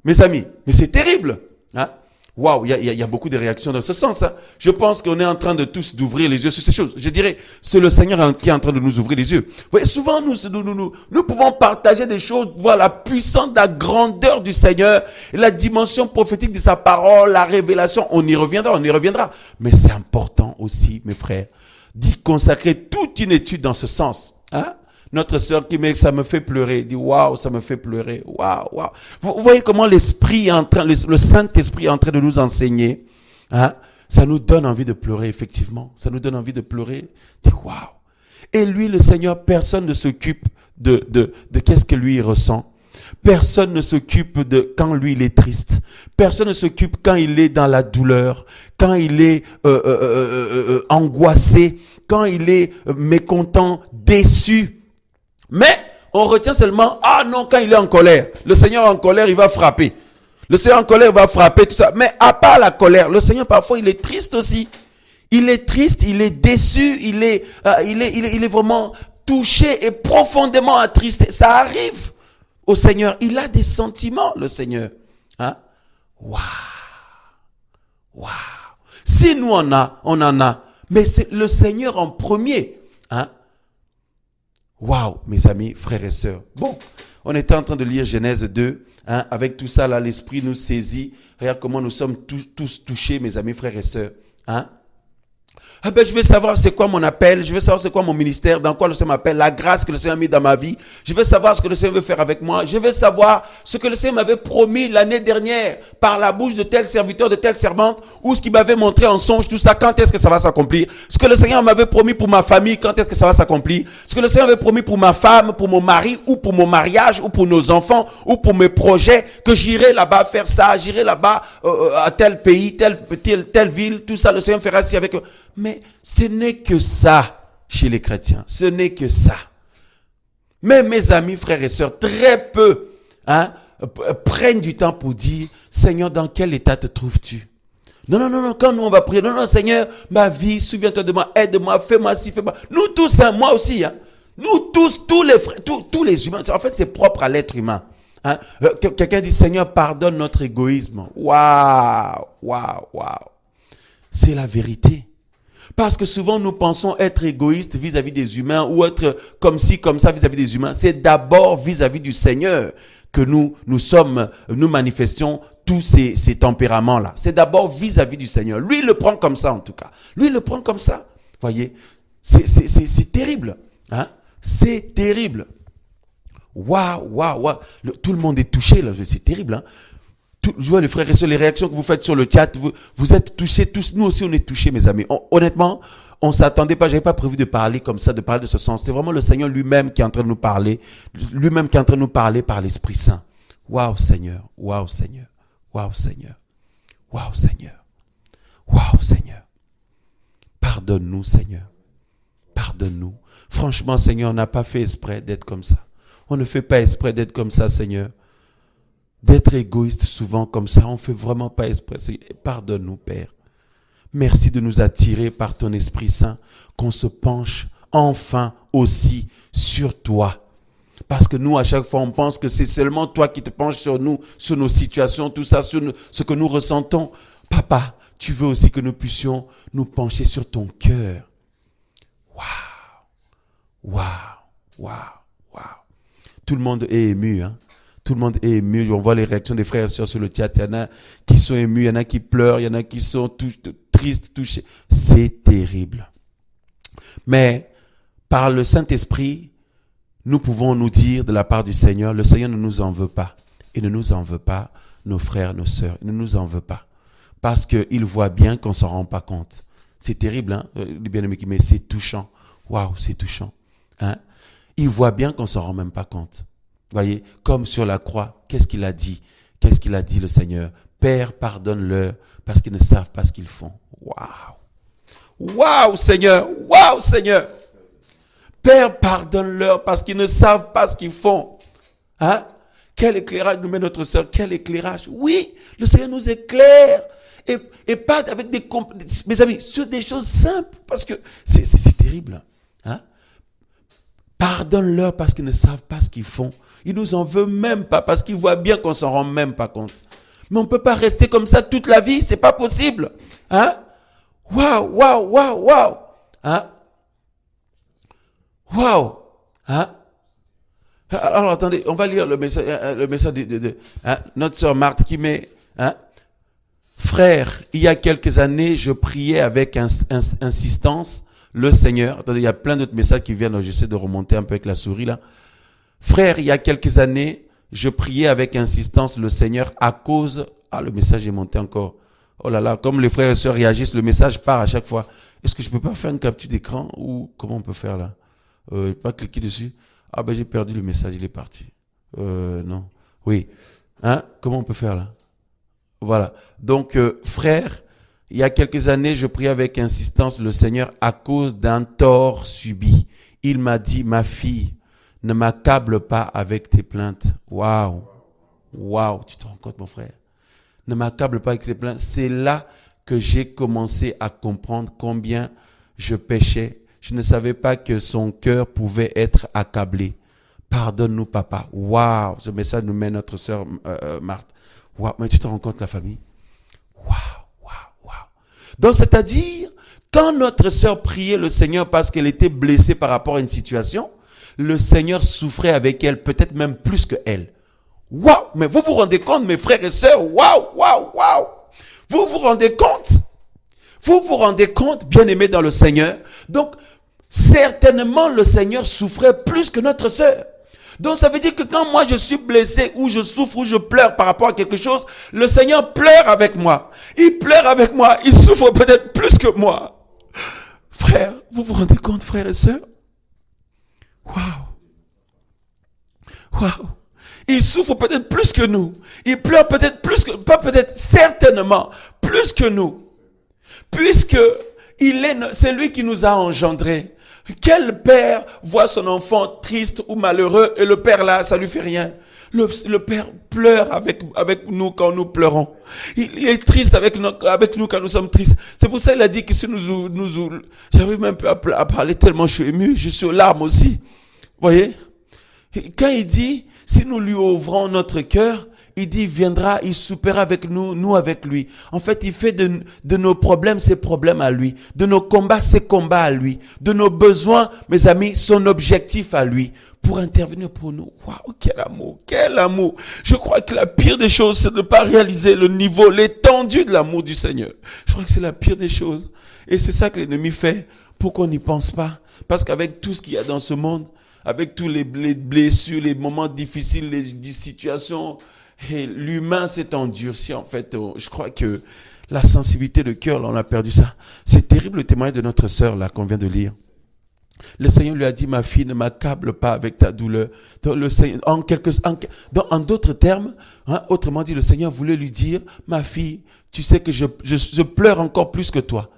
mes amis. Mais c'est terrible, hein. Waouh, il y a beaucoup de réactions dans ce sens. Hein. Je pense qu'on est en train de tous d'ouvrir les yeux sur ces choses. Je dirais, c'est le Seigneur qui est en train de nous ouvrir les yeux. Vous voyez, souvent nous pouvons partager des choses, voir la puissance, la grandeur du Seigneur, la dimension prophétique de sa parole, la révélation. On y reviendra. Mais c'est important aussi, mes frères, d'y consacrer toute une étude dans ce sens. Hein? Notre sœur qui ça me fait pleurer, dit waouh, ça me fait pleurer, waouh. Vous voyez comment l'esprit est en train, le Saint-Esprit est en train de nous enseigner, hein? Ça nous donne envie de pleurer, effectivement. Ça nous donne envie de pleurer. Dit waouh. Et lui, le Seigneur, personne ne s'occupe de qu'est-ce que lui il ressent. Personne ne s'occupe de quand lui il est triste. Personne ne s'occupe quand il est dans la douleur, quand il est angoissé, quand il est mécontent, déçu. Mais on retient seulement, ah non, quand il est en colère. Le Seigneur en colère, il va frapper. Le Seigneur en colère va frapper, tout ça. Mais à part la colère, le Seigneur parfois il est triste aussi. Il est triste, il est déçu, il est vraiment touché et profondément attristé. Ça arrive au Seigneur. Il a des sentiments, le Seigneur. Hein? Waouh! Si nous on en a. Mais c'est le Seigneur en premier. Hein? Waouh, mes amis, frères et sœurs. Bon, on était en train de lire Genèse 2. Hein, avec tout ça, là, l'Esprit nous saisit. Regarde comment nous sommes tous touchés, mes amis, frères et sœurs. Hein? Ah ben, je veux savoir c'est quoi mon appel, je veux savoir c'est quoi mon ministère, dans quoi le Seigneur m'appelle, la grâce que le Seigneur a mis dans ma vie. Je veux savoir ce que le Seigneur veut faire avec moi. Je veux savoir ce que le Seigneur m'avait promis l'année dernière par la bouche de tel serviteur, de telle servante, ou ce qu'il m'avait montré en songe, tout ça, quand est-ce que ça va s'accomplir. Ce que le Seigneur m'avait promis pour ma famille, quand est-ce que ça va s'accomplir. Ce que le Seigneur avait promis pour ma femme, pour mon mari, ou pour mon mariage, ou pour nos enfants, ou pour mes projets, que j'irai là-bas faire ça, j'irai là-bas à tel pays, telle ville, tout ça, le Seigneur fera ainsi avec eux. Mais ce n'est que ça chez les chrétiens. Ce n'est que ça. Mais mes amis, frères et sœurs, très peu prennent du temps pour dire, Seigneur, dans quel état te trouves-tu? Non, quand nous on va prier, non, Seigneur, ma vie, souviens-toi de moi, aide-moi, fais-moi ci, fais-moi. Nous tous, hein, moi aussi, hein, nous tous, tous les frères, tous les humains, en fait c'est propre à l'être humain. Hein. Quelqu'un dit, Seigneur, pardonne notre égoïsme. Waouh. C'est la vérité. Parce que souvent nous pensons être égoïstes vis-à-vis des humains ou être comme ci, comme ça vis-à-vis des humains. C'est d'abord vis-à-vis du Seigneur que nous manifestions tous ces tempéraments-là. C'est d'abord vis-à-vis du Seigneur. Lui, il le prend comme ça en tout cas. Lui, il le prend comme ça. Voyez, c'est terrible. Hein? C'est terrible. Waouh. Tout le monde est touché là. C'est terrible. Hein? Je vois les frères et sœurs, les réactions que vous faites sur le chat, vous êtes touchés tous. Nous aussi, on est touchés, mes amis. Honnêtement, on s'attendait pas. J'avais pas prévu de parler comme ça, de parler de ce sens. C'est vraiment le Seigneur lui-même qui est en train de nous parler, par l'Esprit Saint. Waouh, Seigneur. Pardonne-nous, Seigneur. Pardonne-nous. Franchement, Seigneur, on n'a pas fait exprès d'être comme ça. On ne fait pas exprès d'être comme ça, Seigneur. D'être égoïste souvent comme ça, on ne fait vraiment pas exprès. Pardonne-nous, Père. Merci de nous attirer par ton Esprit Saint, qu'on se penche enfin aussi sur toi. Parce que nous, à chaque fois, on pense que c'est seulement toi qui te penches sur nous, sur nos situations, tout ça, sur ce que nous ressentons. Papa, tu veux aussi que nous puissions nous pencher sur ton cœur. Waouh, waouh, waouh, waouh. Tout le monde est ému, hein. Tout le monde est ému. On voit les réactions des frères et sœurs sur le chat. Il y en a qui sont émus, il y en a qui pleurent, il y en a qui sont tristes, touchés. C'est terrible. Mais par le Saint-Esprit, nous pouvons nous dire de la part du Seigneur, le Seigneur ne nous en veut pas. Il ne nous en veut pas, nos frères, nos sœurs. Il ne nous en veut pas. Parce qu'il voit bien qu'on ne s'en rend pas compte. C'est terrible, hein, les bien-aimés, mais c'est touchant. Waouh, c'est touchant. Hein? Il voit bien qu'on ne s'en rend même pas compte. Voyez, comme sur la croix, qu'est-ce qu'il a dit? Qu'est-ce qu'il a dit le Seigneur? Père, pardonne-leur parce qu'ils ne savent pas ce qu'ils font. Waouh! Waouh, Seigneur! Waouh, Seigneur! Père, pardonne-leur parce qu'ils ne savent pas ce qu'ils font. Hein? Quel éclairage nous met notre sœur? Quel éclairage? Oui, le Seigneur nous éclaire. Et pas avec mes amis, sur des choses simples. Parce que c'est terrible. Hein? Pardonne-leur parce qu'ils ne savent pas ce qu'ils font. Il nous en veut même pas parce qu'il voit bien qu'on s'en rend même pas compte. Mais on ne peut pas rester comme ça toute la vie, c'est pas possible. Hein? Waouh, waouh, waouh, waouh. Hein? Waouh. Hein? Alors attendez, on va lire le message de notre sœur Marthe qui met, hein? Frère, il y a quelques années, je priais avec insistance le Seigneur. Attendez, il y a plein d'autres messages qui viennent, donc j'essaie de remonter un peu avec la souris là. Frère, il y a quelques années, je priais avec insistance le Seigneur à cause... Ah, le message est monté encore. Oh là là, comme les frères et sœurs réagissent, le message part à chaque fois. Est-ce que je peux pas faire une capture d'écran ou comment on peut faire là? Pas cliquer dessus. Ah ben j'ai perdu le message, il est parti. Non. Oui. Hein? Comment on peut faire là? Voilà. Donc, frère, il y a quelques années, je priais avec insistance le Seigneur à cause d'un tort subi. Il m'a dit, ma fille, ne m'accable pas avec tes plaintes. Waouh. Waouh. Tu te rends compte, mon frère? Ne m'accable pas avec tes plaintes. C'est là que j'ai commencé à comprendre combien je péchais. Je ne savais pas que son cœur pouvait être accablé. Pardonne-nous, papa. Waouh. Ce message nous met notre sœur Marthe. Waouh. Mais tu te rends compte, la famille? Waouh. Waouh. Waouh. Donc, c'est-à-dire, quand notre sœur priait le Seigneur parce qu'elle était blessée par rapport à une situation, le Seigneur souffrait avec elle, peut-être même plus que elle. Waouh! Mais vous vous rendez compte, mes frères et sœurs? Waouh! Waouh! Waouh! Vous vous rendez compte? Vous vous rendez compte, bien-aimés dans le Seigneur? Donc, certainement, le Seigneur souffrait plus que notre sœur. Donc, ça veut dire que quand moi je suis blessé, ou je souffre, ou je pleure par rapport à quelque chose, le Seigneur pleure avec moi. Il pleure avec moi. Il souffre peut-être plus que moi. Frère, vous vous rendez compte, frères et sœurs? Waouh! Waouh! Il souffre peut-être plus que nous. Il pleure peut-être plus que, pas peut-être, certainement, plus que nous. Puisque c'est lui qui nous a engendrés. Quel père voit son enfant triste ou malheureux et le père là, ça lui fait rien? Le père pleure avec nous quand nous pleurons. Il est triste avec nous quand nous sommes tristes. C'est pour ça qu'il a dit que si j'arrive même pas à parler tellement je suis ému, je suis aux larmes aussi. Voyez? Quand il dit, si nous lui ouvrons notre cœur, il dit, il viendra, il soupera avec nous, nous avec lui. En fait, il fait de nos problèmes ses problèmes à lui. De nos combats ses combats à lui. De nos besoins, mes amis, son objectif à lui. Pour intervenir pour nous. Waouh, quel amour, quel amour. Je crois que la pire des choses, c'est de ne pas réaliser le niveau, l'étendue de l'amour du Seigneur. Je crois que c'est la pire des choses. Et c'est ça que l'ennemi fait pour qu'on n'y pense pas. Parce qu'avec tout ce qu'il y a dans ce monde, avec tous les blessures, les moments difficiles, les situations, et l'humain s'est endurci en fait. Je crois que la sensibilité de cœur, là, on a perdu ça. C'est terrible le témoignage de notre sœur là qu'on vient de lire. Le Seigneur lui a dit, ma fille, ne m'accable pas avec ta douleur. Donc, le Seigneur, en d'autres termes, hein, autrement dit, le Seigneur voulait lui dire, ma fille, tu sais que je pleure encore plus que toi.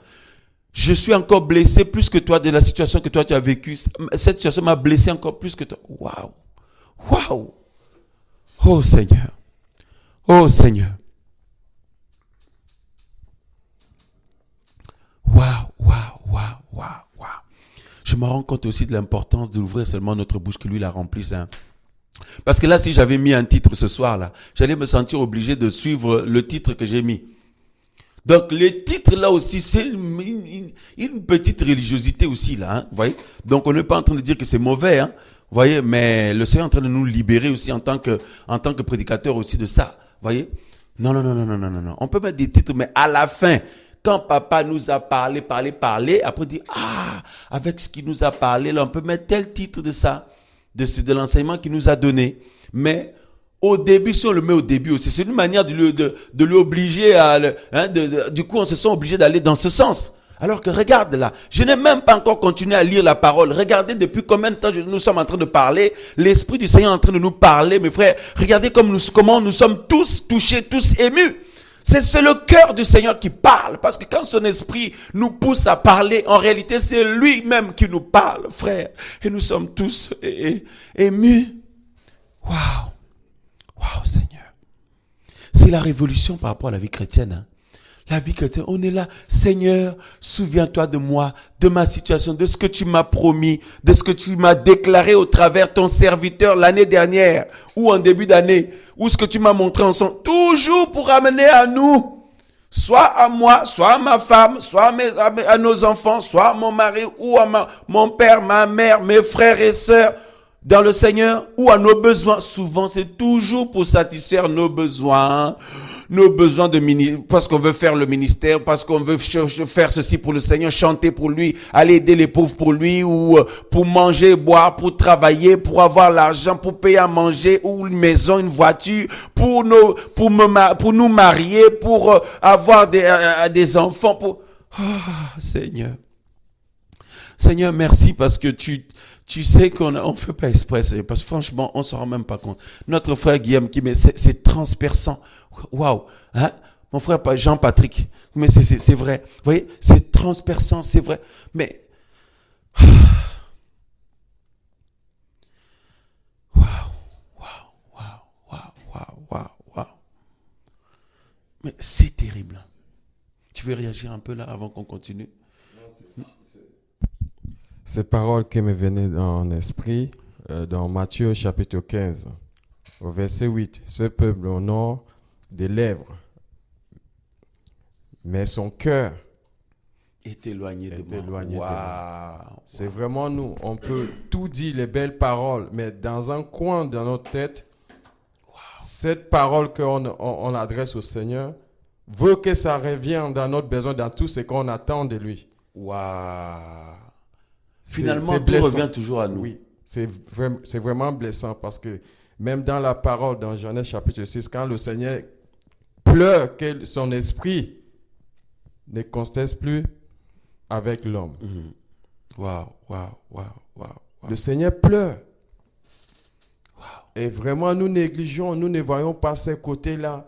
Je suis encore blessé plus que toi de la situation que toi tu as vécue. Cette situation m'a blessé encore plus que toi. Waouh! Waouh! Oh Seigneur! Oh Seigneur! Waouh! Waouh! Waouh! Waouh! Waouh! Je me rends compte aussi de l'importance d'ouvrir seulement notre bouche, que lui la remplisse. Hein. Parce que là, si j'avais mis un titre ce soir-là, j'allais me sentir obligé de suivre le titre que j'ai mis. Donc, les titres là aussi, c'est une petite religiosité aussi là, hein, vous voyez. Donc, on n'est pas en train de dire que c'est mauvais, hein, vous voyez, mais le Seigneur est en train de nous libérer aussi en tant que prédicateur aussi de ça, vous voyez. Non, non, non, non, non, non, non, non. On peut mettre des titres, mais à la fin, quand papa nous a parlé, après on dit, ah, avec ce qu'il nous a parlé, là, on peut mettre tel titre de ça, de l'enseignement qu'il nous a donné, mais au début, si on le met au début aussi, c'est une manière de lui obliger à... du coup, on se sent obligé d'aller dans ce sens. Alors que regarde là, je n'ai même pas encore continué à lire la parole. Regardez depuis combien de temps nous sommes en train de parler. L'Esprit du Seigneur est en train de nous parler, mes frères. Regardez comment nous sommes tous touchés, tous émus. C'est le cœur du Seigneur qui parle. Parce que quand son esprit nous pousse à parler, en réalité, c'est lui-même qui nous parle, frère. Et nous sommes tous émus. Waouh! Waouh, Seigneur. C'est la révolution par rapport à la vie chrétienne. Hein. La vie chrétienne, on est là. Seigneur, souviens-toi de moi, de ma situation, de ce que tu m'as promis, de ce que tu m'as déclaré au travers ton serviteur l'année dernière ou en début d'année, ou ce que tu m'as montré ensemble. Toujours pour amener à nous, soit à moi, soit à ma femme, soit à nos enfants, soit à mon mari ou à mon père, ma mère, mes frères et sœurs. Dans le Seigneur ou à nos besoins. Souvent, c'est toujours pour satisfaire nos besoins de parce qu'on veut faire le ministère, parce qu'on veut faire ceci pour le Seigneur, chanter pour lui, aller aider les pauvres pour lui, ou pour manger, boire, pour travailler, pour avoir l'argent, pour payer à manger, ou une maison, une voiture, pour nous marier, pour avoir des enfants, pour... Oh, Seigneur. Seigneur, merci parce que tu sais qu'on ne fait pas exprès, parce que franchement, on ne s'en rend même pas compte. Notre frère Guillaume, c'est transperçant. Waouh! Hein? Mon frère Jean-Patrick, mais c'est vrai. Vous voyez, c'est transperçant, c'est vrai. Mais, waouh, waouh, waouh, waouh, waouh, waouh. Mais c'est terrible. Tu veux réagir un peu là avant qu'on continue? Ces paroles qui me venaient dans l'esprit, dans Matthieu chapitre 15, au verset 8. Ce peuple honore des lèvres, mais son cœur est éloigné de moi. Wow. C'est vraiment nous. On peut tout dire, les belles paroles, mais dans un coin de notre tête, cette parole qu'on adresse au Seigneur veut que ça revienne dans notre besoin, dans tout ce qu'on attend de lui. Waouh! Finalement, tout revient toujours à nous. Oui, c'est vraiment blessant parce que même dans la parole, dans Genèse chapitre 6, quand le Seigneur pleure que son esprit ne conteste plus avec l'homme. Waouh, waouh, waouh, waouh. Le Seigneur pleure. Wow. Et vraiment, nous négligeons, nous ne voyons pas ce côté-là,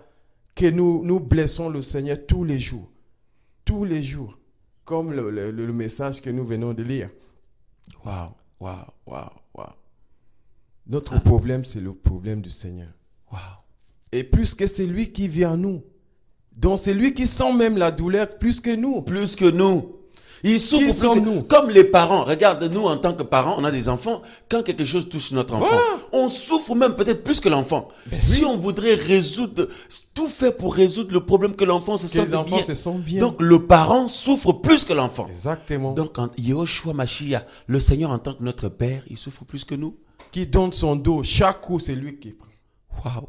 que nous blessons le Seigneur tous les jours. Tous les jours. Comme le message que nous venons de lire. Waouh, waouh, waouh, waouh. Notre problème, c'est le problème du Seigneur. Waouh. Et plus que c'est lui qui vient à nous. Donc c'est lui qui sent même la douleur plus que nous. Plus que nous. Il souffre plus nous. Comme les parents. Regarde, nous en tant que parents, on a des enfants. Quand quelque chose touche notre enfant, on souffre même peut-être plus que l'enfant. Si on voudrait tout faire pour résoudre le problème que l'enfant se sente bien. Donc le parent souffre plus que l'enfant. Exactement. Donc quand Yehoshua Mashiach, le Seigneur en tant que notre Père, il souffre plus que nous. Qui donne son dos, chaque coup c'est lui qui prend. Waouh.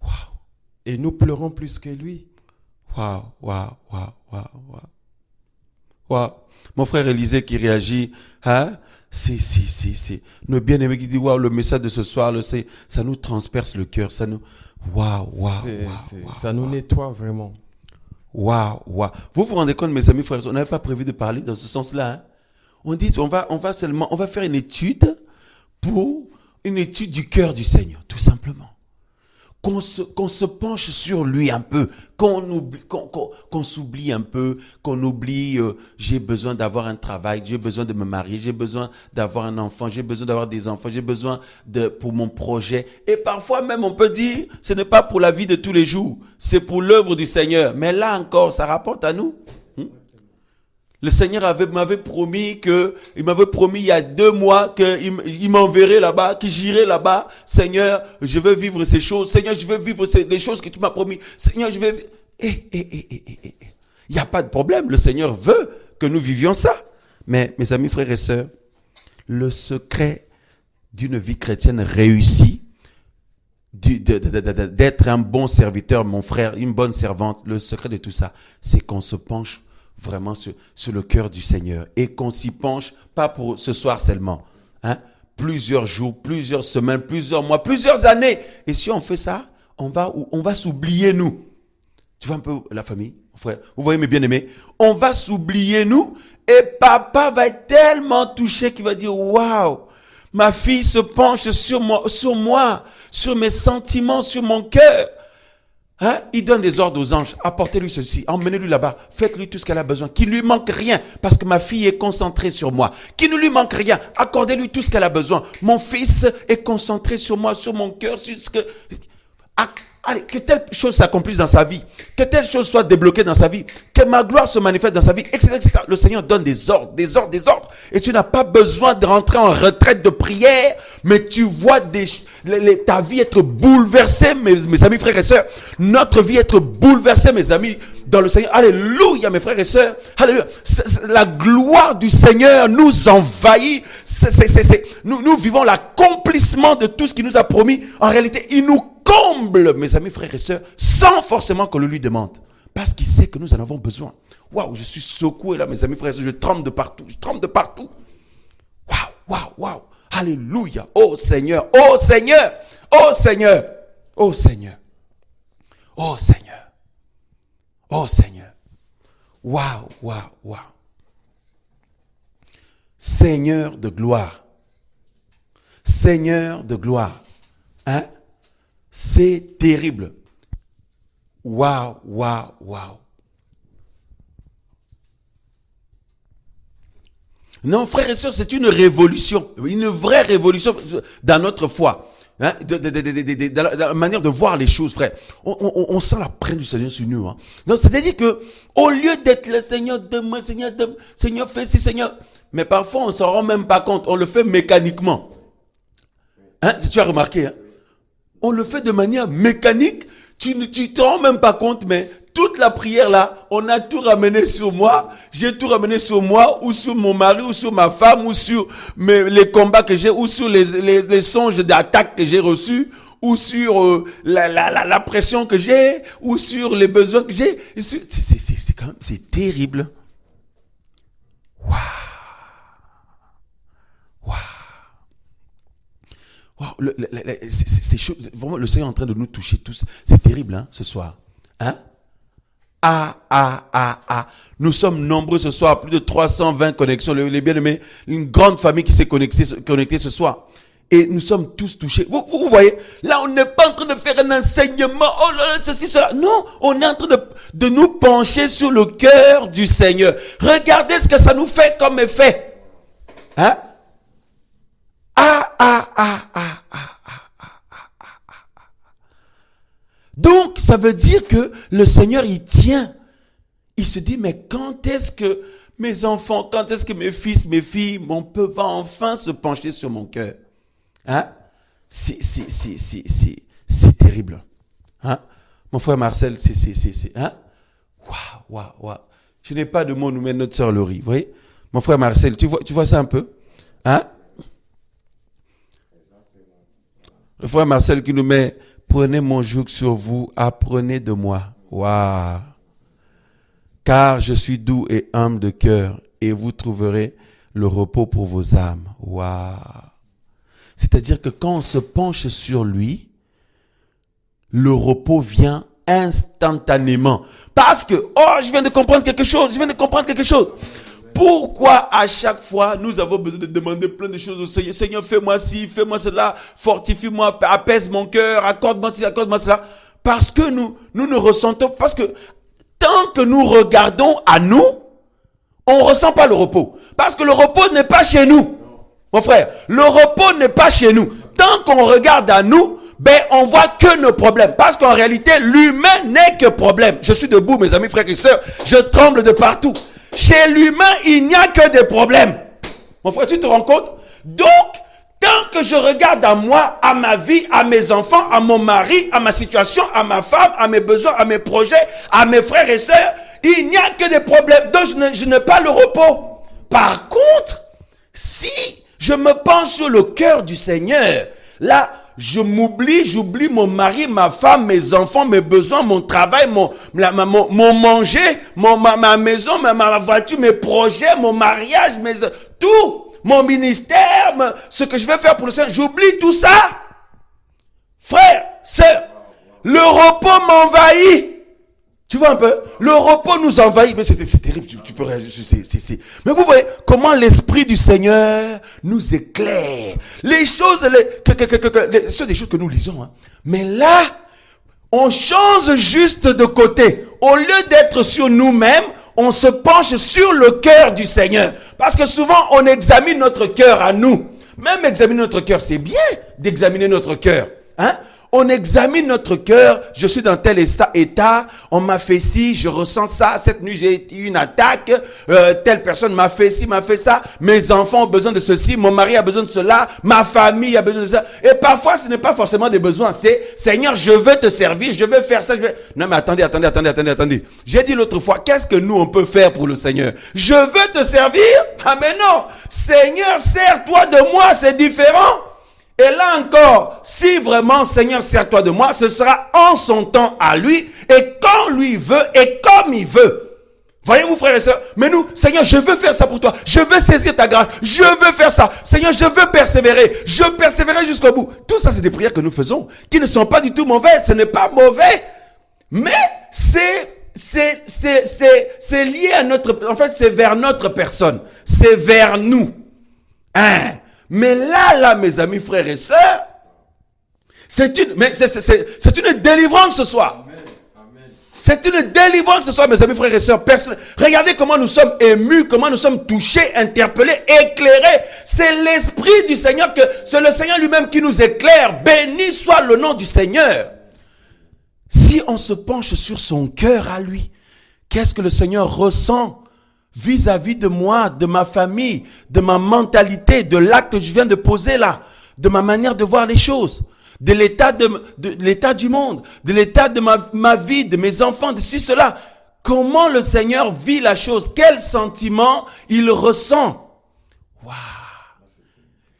Waouh. Et nous pleurons plus que lui. Waouh, waouh, waouh, waouh, waouh. Wow. Mon frère Élisée qui réagit, hein? C'est nos bien-aimés qui dit waouh, le message de ce soir, ça nous transperce le cœur, ça nous waouh, ça nous nettoie vraiment. Waouh, waouh. Vous vous rendez compte, mes amis frères, on n'avait pas prévu de parler dans ce sens-là. Hein? On dit on va faire une étude du cœur du Seigneur, tout simplement. qu'on se penche sur lui un peu, qu'on s'oublie un peu, qu'on oublie, j'ai besoin d'avoir un travail, j'ai besoin de me marier, j'ai besoin d'avoir un enfant, j'ai besoin d'avoir des enfants, j'ai besoin pour mon projet. Et parfois même on peut dire, ce n'est pas pour la vie de tous les jours, c'est pour l'œuvre du Seigneur. Mais là encore, ça rapporte à nous. Le Seigneur m'avait promis il y a 2 mois qu'il m'enverrait là-bas, que j'irai là-bas. Seigneur, je veux vivre ces choses. Seigneur, je veux vivre les choses que tu m'as promis. Seigneur, je veux... Il n'y a pas de problème. Le Seigneur veut que nous vivions ça. Mais, mes amis, frères et sœurs, le secret d'une vie chrétienne réussie, d'être un bon serviteur, mon frère, une bonne servante, le secret de tout ça, c'est qu'on se penche vraiment sur le cœur du Seigneur et qu'on s'y penche, pas pour ce soir seulement, plusieurs jours, plusieurs semaines, plusieurs mois, plusieurs années. Et si on fait ça, on va s'oublier nous. Tu vois un peu la famille, frère, vous voyez mes bien-aimés, on va s'oublier nous et papa va être tellement touché qu'il va dire waouh, ma fille se penche sur moi, sur mes sentiments, sur mon cœur. Il donne des ordres aux anges. Apportez-lui ceci, emmenez-lui là-bas, faites-lui tout ce qu'elle a besoin, qu'il ne lui manque rien, parce que ma fille est concentrée sur moi. Qu'il ne lui manque rien, accordez-lui tout ce qu'elle a besoin. Mon fils est concentré sur moi, sur mon cœur, sur ce que... Allez, que telle chose s'accomplisse dans sa vie, que telle chose soit débloquée dans sa vie, que ma gloire se manifeste dans sa vie, etc., etc. Le Seigneur donne des ordres. Et tu n'as pas besoin de rentrer en retraite de prière, mais tu vois ta vie être bouleversée, mes amis, frères et sœurs. Notre vie être bouleversée, mes amis, dans le Seigneur. Alléluia, mes frères et sœurs. Alléluia. La gloire du Seigneur nous envahit. Nous vivons l'accomplissement de tout ce qu'il nous a promis. En réalité, il nous comble, mes amis, frères et sœurs, sans forcément qu'on le lui demande. Parce qu'il sait que nous en avons besoin. Waouh, je suis secoué là, mes amis, frères et sœurs, je tremble de partout. Waouh. Alléluia. Oh Seigneur. Waouh. Seigneur de gloire. C'est terrible. Waouh. Non, frères et sœurs, c'est une révolution, une vraie révolution dans notre foi, dans la manière de voir les choses, frère. On sent la présence du Seigneur sur nous. Donc, c'est-à-dire que au lieu d'être le Seigneur donne-moi, Seigneur fais ci, Seigneur, mais parfois on ne s'en rend même pas compte, on le fait mécaniquement. Si tu as remarqué, on le fait de manière mécanique, tu te rends même pas compte, mais toute la prière là, on a tout ramené sur moi, j'ai tout ramené sur moi, ou sur mon mari, ou sur ma femme, ou sur les combats que j'ai, ou sur les songes d'attaque que j'ai reçus, ou sur la pression que j'ai, ou sur les besoins que j'ai. C'est terrible. Waouh. C'est chaud. Vraiment, le Seigneur est en train de nous toucher tous. C'est terrible, ce soir. Nous sommes nombreux ce soir, plus de 320 connexions. Les bien-aimés, une grande famille qui s'est connectée ce soir. Et nous sommes tous touchés. Vous voyez, là, on n'est pas en train de faire un enseignement. Oh là là, ceci, cela. Non, on est en train de nous pencher sur le cœur du Seigneur. Regardez ce que ça nous fait comme effet. Donc, ça veut dire que le Seigneur, il tient. Il se dit, mais quand est-ce que mes enfants, quand est-ce que mes fils, mes filles, mon peuple va enfin se pencher sur mon cœur? C'est terrible. Mon frère Marcel, Waouh. Je n'ai pas de mots, nous met notre sœur Laurie. Vous voyez? Mon frère Marcel, tu vois ça un peu? Le frère Marcel qui nous met, prenez mon joug sur vous, apprenez de moi. Waouh. Car je suis doux et humble de cœur, et vous trouverez le repos pour vos âmes. Waouh. C'est-à-dire que quand on se penche sur lui, le repos vient instantanément. Parce que, je viens de comprendre quelque chose. Pourquoi à chaque fois nous avons besoin de demander plein de choses au Seigneur? Seigneur, fais-moi ci, fais-moi cela, fortifie-moi, apaise mon cœur, accorde-moi ci, accorde-moi cela. Parce que nous ne ressentons, parce que tant que nous regardons à nous, on ne ressent pas le repos. Parce que le repos n'est pas chez nous. Mon frère, le repos n'est pas chez nous. Tant qu'on regarde à nous, on voit que nos problèmes. Parce qu'en réalité, l'humain n'est que problème. Je suis debout, mes amis, frères et sœurs. Je tremble de partout. Chez l'humain, il n'y a que des problèmes. Mon frère, tu te rends compte? Donc, tant que je regarde à moi, à ma vie, à mes enfants, à mon mari, à ma situation, à ma femme, à mes besoins, à mes projets, à mes frères et sœurs, il n'y a que des problèmes. Donc, je n'ai pas le repos. Par contre, si je me penche sur le cœur du Seigneur, là, j'oublie mon mari, ma femme, mes enfants, mes besoins, mon travail, mon manger, ma maison, ma voiture, mes projets, mon mariage, tout, mon ministère, ce que je vais faire pour le Seigneur, j'oublie tout ça. Frère, sœur, le repos m'envahit. Tu vois un peu? Le repos nous envahit. Mais c'est terrible, tu peux réagir. Mais vous voyez comment l'Esprit du Seigneur nous éclaire. Les choses, ce sont des choses que nous lisons. Hein. Mais là, on change juste de côté. Au lieu d'être sur nous-mêmes, on se penche sur le cœur du Seigneur. Parce que souvent, on examine notre cœur à nous. Même examiner notre cœur, c'est bien d'examiner notre cœur. Hein? On examine notre cœur, je suis dans tel état, on m'a fait ci, je ressens ça, cette nuit j'ai eu une attaque, telle personne m'a fait ci, m'a fait ça, mes enfants ont besoin de ceci, mon mari a besoin de cela, ma famille a besoin de ça. Et parfois ce n'est pas forcément des besoins, c'est Seigneur, je veux te servir, je veux faire ça, Non mais attendez. J'ai dit l'autre fois, qu'est-ce que nous on peut faire pour le Seigneur? Je veux te servir? Ah mais non, Seigneur, sers-toi de moi, c'est différent. Et là encore, si vraiment Seigneur sers-toi de moi, ce sera en son temps à lui et quand lui veut et comme il veut. Voyez-vous frères et sœurs, mais nous, Seigneur, je veux faire ça pour toi, je veux saisir ta grâce, je veux faire ça, Seigneur, je veux persévérer, je persévérerai jusqu'au bout. Tout ça, c'est des prières que nous faisons, qui ne sont pas du tout mauvaises, ce n'est pas mauvais, mais c'est lié à notre, en fait, c'est vers notre personne, c'est vers nous. Hein? Mais là, mes amis, frères et sœurs, c'est une délivrance ce soir. Amen. C'est une délivrance ce soir, mes amis, frères et sœurs. Regardez comment nous sommes émus, comment nous sommes touchés, interpellés, éclairés. C'est l'Esprit du Seigneur, c'est le Seigneur lui-même qui nous éclaire. Béni soit le nom du Seigneur. Si on se penche sur son cœur à lui, qu'est-ce que le Seigneur ressent vis-à-vis de moi, de ma famille, de ma mentalité, de l'acte que je viens de poser là, de ma manière de voir les choses, de l'état l'état du monde, de l'état de ma vie, de mes enfants, de cela. Comment le Seigneur vit la chose? Quel sentiment il ressent? Waouh!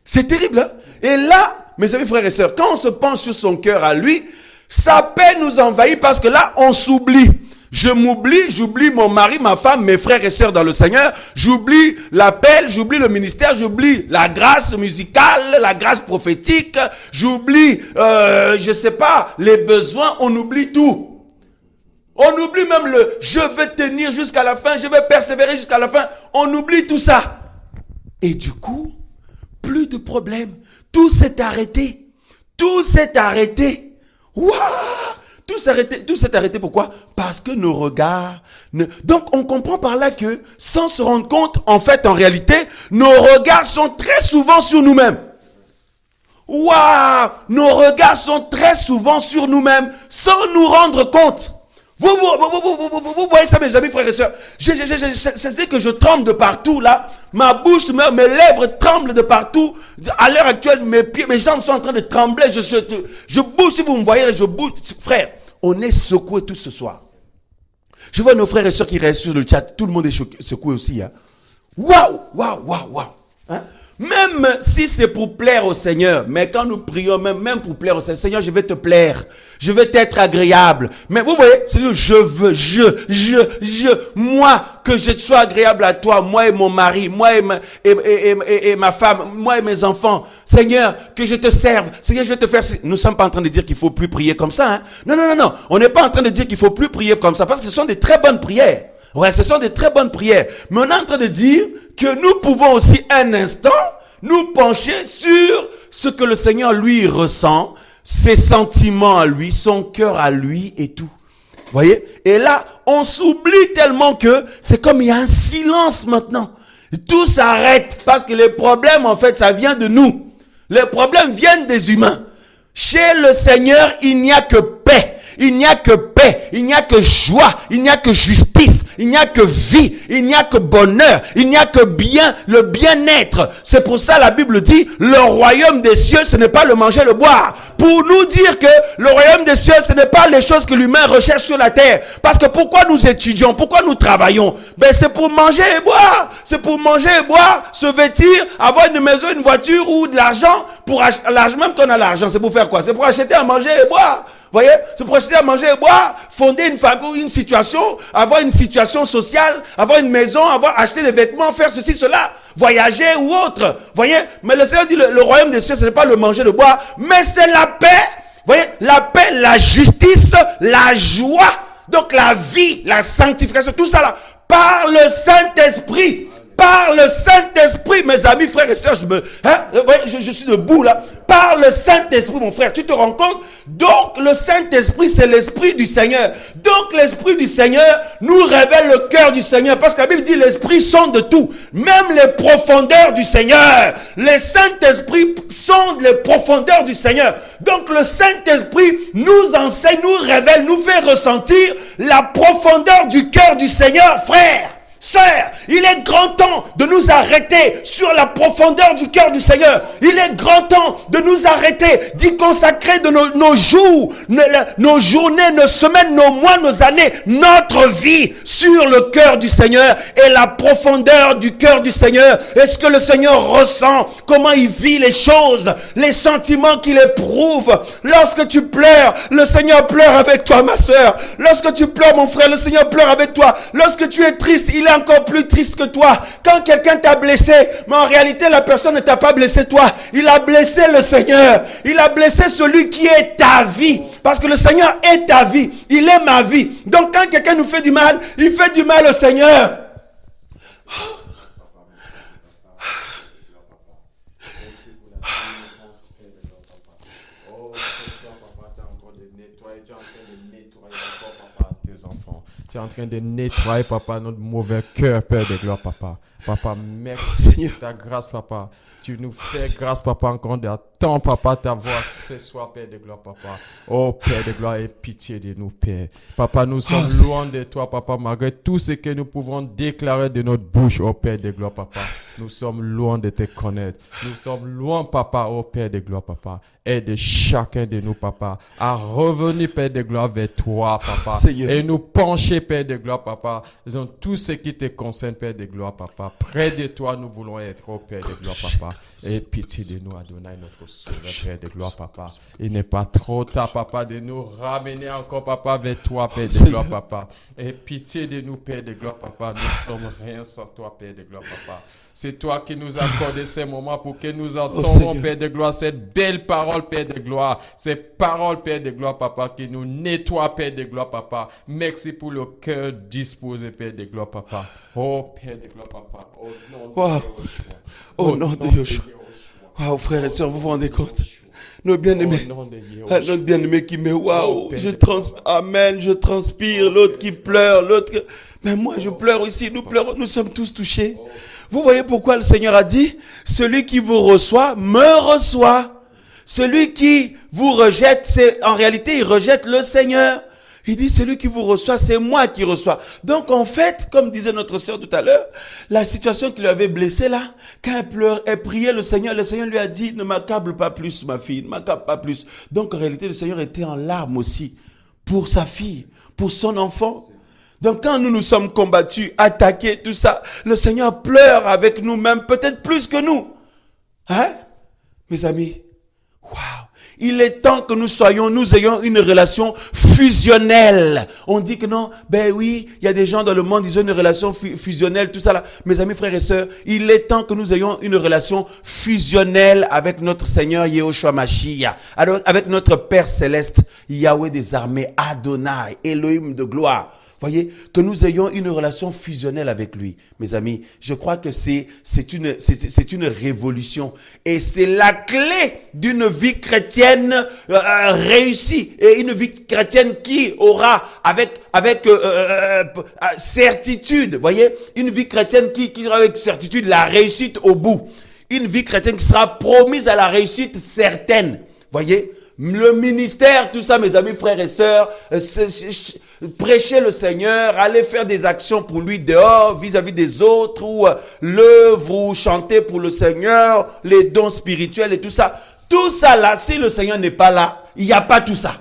C'est terrible, hein? Et là, mes amis frères et sœurs, quand on se penche sur son cœur à lui, sa paix nous envahit parce que là, on s'oublie. J'oublie mon mari, ma femme, mes frères et sœurs dans le Seigneur. J'oublie l'appel, j'oublie le ministère, j'oublie la grâce musicale, la grâce prophétique. J'oublie, les besoins, on oublie tout. On oublie même je vais tenir jusqu'à la fin, je vais persévérer jusqu'à la fin. On oublie tout ça. Et du coup, plus de problème. Tout s'est arrêté. Waouh! Tout s'est arrêté pourquoi? Parce que nos regards... Donc on comprend par là que, sans se rendre compte, en fait, en réalité, nos regards sont très souvent sur nous-mêmes. Waouh! Nos regards sont très souvent sur nous-mêmes, sans nous rendre compte. Vous voyez ça, mes amis, frères et sœurs. C'est que je tremble de partout, là. Ma bouche, mes lèvres tremblent de partout. À l'heure actuelle, mes jambes sont en train de trembler. Je bouge, si vous me voyez, je bouge. Frère, on est secoués tous ce soir. Je vois nos frères et sœurs qui restent sur le chat. Tout le monde est secoué aussi. Hein. Waouh. Hein? Même si c'est pour plaire au Seigneur, mais quand nous prions, même pour plaire au Seigneur, Seigneur, je vais te plaire, je vais t'être agréable. Mais vous voyez, c'est-à-dire, moi, que je sois agréable à toi, moi et mon mari, moi et ma femme, moi et mes enfants. Seigneur, que je te serve, Seigneur, je vais te faire... Nous ne sommes pas en train de dire qu'il faut plus prier comme ça. Hein? Non. On n'est pas en train de dire qu'il faut plus prier comme ça, parce que ce sont des très bonnes prières. Ouais, ce sont de très bonnes prières. Mais on est en train de dire que nous pouvons aussi un instant nous pencher sur ce que le Seigneur lui ressent, ses sentiments à lui, son cœur à lui et tout. Voyez? Et là, on s'oublie tellement que c'est comme il y a un silence maintenant. Tout s'arrête parce que les problèmes, en fait, ça vient de nous. Les problèmes viennent des humains. Chez le Seigneur, il n'y a que paix. Il n'y a que paix, il n'y a que joie, il n'y a que justice, il n'y a que vie, il n'y a que bonheur, il n'y a que bien, le bien-être. C'est pour ça la Bible dit, le royaume des cieux, ce n'est pas le manger, le boire. Pour nous dire que le royaume des cieux, ce n'est pas les choses que l'humain recherche sur la terre. Parce que pourquoi nous étudions, pourquoi nous travaillons? Ben c'est pour manger et boire. C'est pour manger et boire, se vêtir, avoir une maison, une voiture ou de l'argent. Pour acheter, même qu'on a l'argent, c'est pour faire quoi? C'est pour acheter à manger et boire. Voyez, se procéder à manger et boire, fonder une famille, une situation, avoir une situation sociale, avoir une maison, acheter des vêtements, faire ceci, cela, voyager ou autre. Voyez, mais le Seigneur dit le royaume des cieux, ce n'est pas le manger, le boire, mais c'est la paix. Voyez, la paix, la justice, la joie, donc la vie, la sanctification, tout ça là, par le Saint-Esprit. Par le Saint-Esprit, mes amis, frères et sœurs, je suis debout là. Par le Saint-Esprit, mon frère, tu te rends compte? Donc, le Saint-Esprit, c'est l'Esprit du Seigneur. Donc, l'Esprit du Seigneur nous révèle le cœur du Seigneur. Parce que la Bible dit, l'Esprit sonde de tout. Même les profondeurs du Seigneur. Le Saint-Esprit sonde les profondeurs du Seigneur. Donc, le Saint-Esprit nous enseigne, nous révèle, nous fait ressentir la profondeur du cœur du Seigneur, frère. Sœurs, il est grand temps de nous arrêter sur la profondeur du cœur du Seigneur. Il est grand temps de nous arrêter, d'y consacrer de nos jours, nos journées, nos semaines, nos mois, nos années, notre vie sur le cœur du Seigneur et la profondeur du cœur du Seigneur. Est-ce que le Seigneur ressent comment il vit les choses, les sentiments qu'il éprouve? Lorsque tu pleures, le Seigneur pleure avec toi, ma sœur. Lorsque tu pleures, mon frère, le Seigneur pleure avec toi. Lorsque tu es triste, il est encore plus triste que toi. Quand quelqu'un t'a blessé, mais en réalité la personne ne t'a pas blessé toi, il a blessé le Seigneur, il a blessé celui qui est ta vie, parce que le Seigneur est ta vie, il est ma vie. Donc quand quelqu'un nous fait du mal, il fait du mal au Seigneur. Tu es en train de nettoyer, papa, notre mauvais cœur, Père de gloire, papa. Papa, merci pour ta grâce, papa. Tu nous fais grâce, papa, encore de temps, papa, ta voix ce soir, Père de gloire, papa. Oh, Père de gloire, aie pitié de nous, Père. Papa, nous sommes loin de toi, papa, malgré tout ce que nous pouvons déclarer de notre bouche, oh, Père de gloire, papa. Nous sommes loin de te connaître. Nous sommes loin, papa, oh, Père de gloire, papa. Aide chacun de nous, papa, à revenir, Père de gloire, vers toi, papa. Seigneur. Et nous pencher, Père de gloire, papa, dans tout ce qui te concerne, Père de gloire, papa. Près de toi, nous voulons être, oh, Père de gloire, papa. Et pitié de nous, Adonai, notre Sauveur, Père de gloire, papa. Il n'est pas trop tard, papa, de nous ramener encore, papa, vers toi, Père de gloire, papa. Et pitié de nous, Père de gloire, papa. Nous sommes rien sans toi, Père de gloire, papa. C'est toi qui nous as accordé ces moments pour que nous entendons, Père de gloire, cette belle parole, Père de gloire. Ces paroles, Père de gloire, papa, qui nous nettoient, Père de gloire, papa. Merci pour le cœur disposé, Père de gloire, papa. Oh, Père de gloire, papa. Au nom de Yeshua. Waouh, frères et sœurs, vous vous rendez compte? Nos bien-aimés, notre bien-aimé qui met waouh, Amen, je transpire, l'autre qui pleure, l'autre, mais moi je pleure aussi, nous pleurons, nous sommes tous touchés. Vous voyez pourquoi le Seigneur a dit, celui qui vous reçoit, me reçoit. Celui qui vous rejette, en réalité, il rejette le Seigneur. Il dit, celui qui vous reçoit, c'est moi qui reçois. Donc, en fait, comme disait notre sœur tout à l'heure, la situation qui lui avait blessée là, quand elle pleurait, elle priait le Seigneur lui a dit, ne m'accable pas plus, ma fille, ne m'accable pas plus. Donc, en réalité, le Seigneur était en larmes aussi, pour sa fille, pour son enfant. Donc, quand nous nous sommes combattus, attaqués, tout ça, le Seigneur pleure avec nous-mêmes, peut-être plus que nous. Hein? Mes amis, waouh! Il est temps que nous ayons une relation fusionnelle. On dit que non, ben oui, il y a des gens dans le monde, ils ont une relation fusionnelle, tout ça là. Mes amis, frères et sœurs, il est temps que nous ayons une relation fusionnelle avec notre Seigneur Yehoshua Mashiach, avec notre Père Céleste, Yahweh des armées, Adonai, Elohim de gloire. Voyez, que nous ayons une relation fusionnelle avec lui. Mes amis, je crois que c'est une révolution. Et c'est la clé d'une vie chrétienne réussie. Et une vie chrétienne qui aura avec certitude, voyez, une vie chrétienne qui aura avec certitude la réussite au bout. Une vie chrétienne qui sera promise à la réussite certaine. Voyez, le ministère, tout ça, mes amis, frères et sœurs, prêcher le Seigneur, aller faire des actions pour lui dehors, vis-à-vis des autres, ou l'œuvre, ou chanter pour le Seigneur, les dons spirituels et tout ça. Tout ça là, si le Seigneur n'est pas là, il n'y a pas tout ça.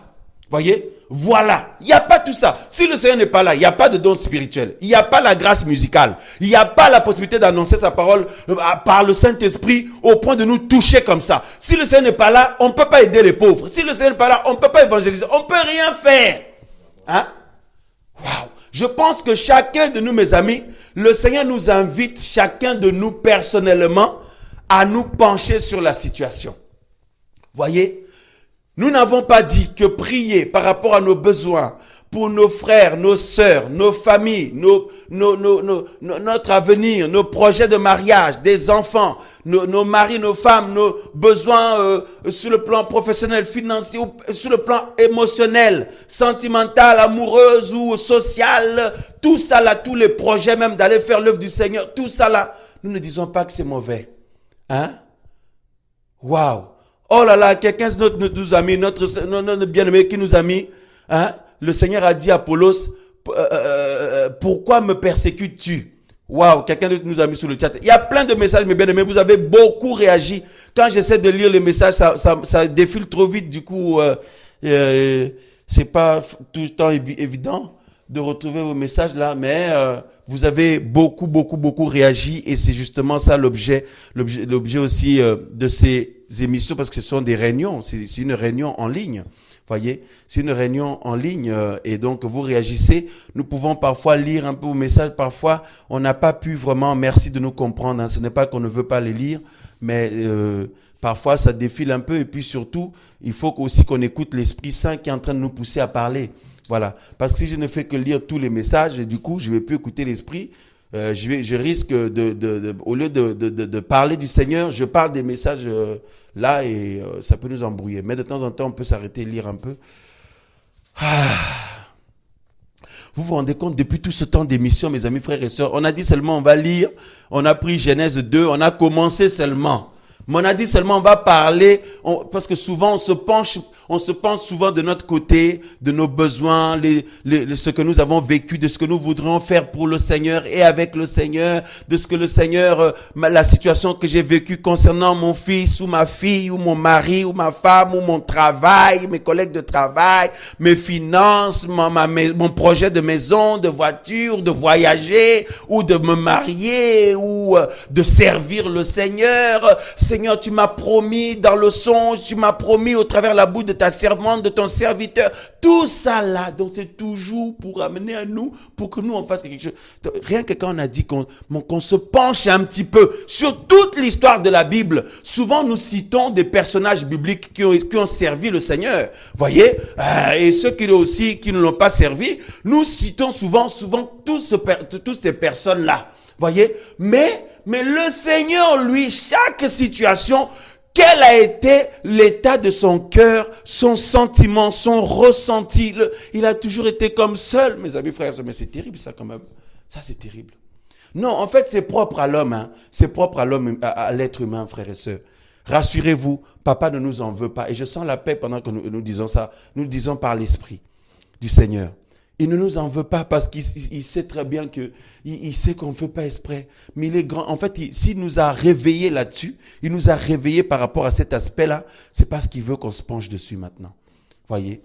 Voyez? Voilà, il n'y a pas tout ça. Si le Seigneur n'est pas là, il n'y a pas de don spirituel. Il n'y a pas la grâce musicale. Il n'y a pas la possibilité d'annoncer sa parole par le Saint-Esprit au point de nous toucher comme ça. Si le Seigneur n'est pas là, on ne peut pas aider les pauvres. Si le Seigneur n'est pas là, on ne peut pas évangéliser. On ne peut rien faire. Hein? Waouh! Je pense que chacun de nous, mes amis, le Seigneur nous invite, chacun de nous personnellement, à nous pencher sur la situation. Voyez? Nous n'avons pas dit que prier par rapport à nos besoins pour nos frères, nos sœurs, nos familles, notre avenir, nos projets de mariage, des enfants, nos maris, nos femmes, nos besoins sur le plan professionnel, financier, sur le plan émotionnel, sentimental, amoureux ou social, tout ça là, tous les projets même d'aller faire l'œuvre du Seigneur, tout ça là, nous ne disons pas que c'est mauvais. Hein? Waouh! Oh là là, quelqu'un de nos amis, notre bien-aimé qui nous a mis, hein, le Seigneur a dit à Apollos, pourquoi me persécutes-tu? Waouh, quelqu'un d'autre nous a mis sur le chat. Il y a plein de messages, mes bien-aimés, vous avez beaucoup réagi. Quand j'essaie de lire les messages, ça défile trop vite, du coup, c'est pas tout le temps évident de retrouver vos messages là, mais vous avez beaucoup réagi et c'est justement ça l'objet aussi de ces émissions parce que ce sont des réunions, c'est une réunion en ligne, voyez, c'est une réunion en ligne et donc vous réagissez. Nous pouvons parfois lire un peu vos messages, parfois on n'a pas pu vraiment, merci de nous comprendre, hein. Ce n'est pas qu'on ne veut pas les lire, mais parfois ça défile un peu et puis surtout, il faut aussi qu'on écoute l'Esprit Saint qui est en train de nous pousser à parler. Voilà, parce que si je ne fais que lire tous les messages, et du coup, je ne vais plus écouter l'Esprit. Je risque au lieu de parler du Seigneur, je parle des messages là et ça peut nous embrouiller. Mais de temps en temps, on peut s'arrêter et lire un peu. Vous vous rendez compte, depuis tout ce temps d'émission, mes amis, frères et sœurs, on a dit seulement on va lire, on a pris Genèse 2, on a commencé seulement. Mais on a dit seulement on va parler, parce que souvent on se penche souvent de notre côté, de nos besoins, ce que nous avons vécu, de ce que nous voudrions faire pour le Seigneur et avec le Seigneur, de ce que le Seigneur, la situation que j'ai vécue concernant mon fils ou ma fille ou mon mari ou ma femme ou mon travail, mes collègues de travail, mes finances, mon projet de maison, de voiture, de voyager ou de me marier ou de servir le Seigneur. Seigneur, tu m'as promis dans le songe, tu m'as promis au travers la bouche de ta servante, de ton serviteur, tout ça là, donc c'est toujours pour amener à nous, pour que nous on fasse quelque chose. Rien que quand on a dit qu'on se penche un petit peu sur toute l'histoire de la Bible, souvent nous citons des personnages bibliques qui ont servi le Seigneur, voyez, et ceux qui ne l'ont pas servi, nous citons souvent tous ces personnes là, voyez, mais le Seigneur, lui, chaque situation, quel a été l'état de son cœur, son sentiment, son ressenti? Il a toujours été comme seul, mes amis frères. Mais c'est terrible ça quand même. Ça c'est terrible. Non, en fait c'est propre à l'homme. Hein. C'est propre à l'homme, à l'être humain, frères et sœurs. Rassurez-vous, papa ne nous en veut pas. Et je sens la paix pendant que nous disons ça. Nous le disons par l'Esprit du Seigneur. Il ne nous en veut pas parce qu'il sait très bien il sait qu'on ne fait pas exprès. Mais il est grand. En fait, s'il nous a réveillés là-dessus, il nous a réveillés par rapport à cet aspect-là, c'est parce qu'il veut qu'on se penche dessus maintenant. Voyez?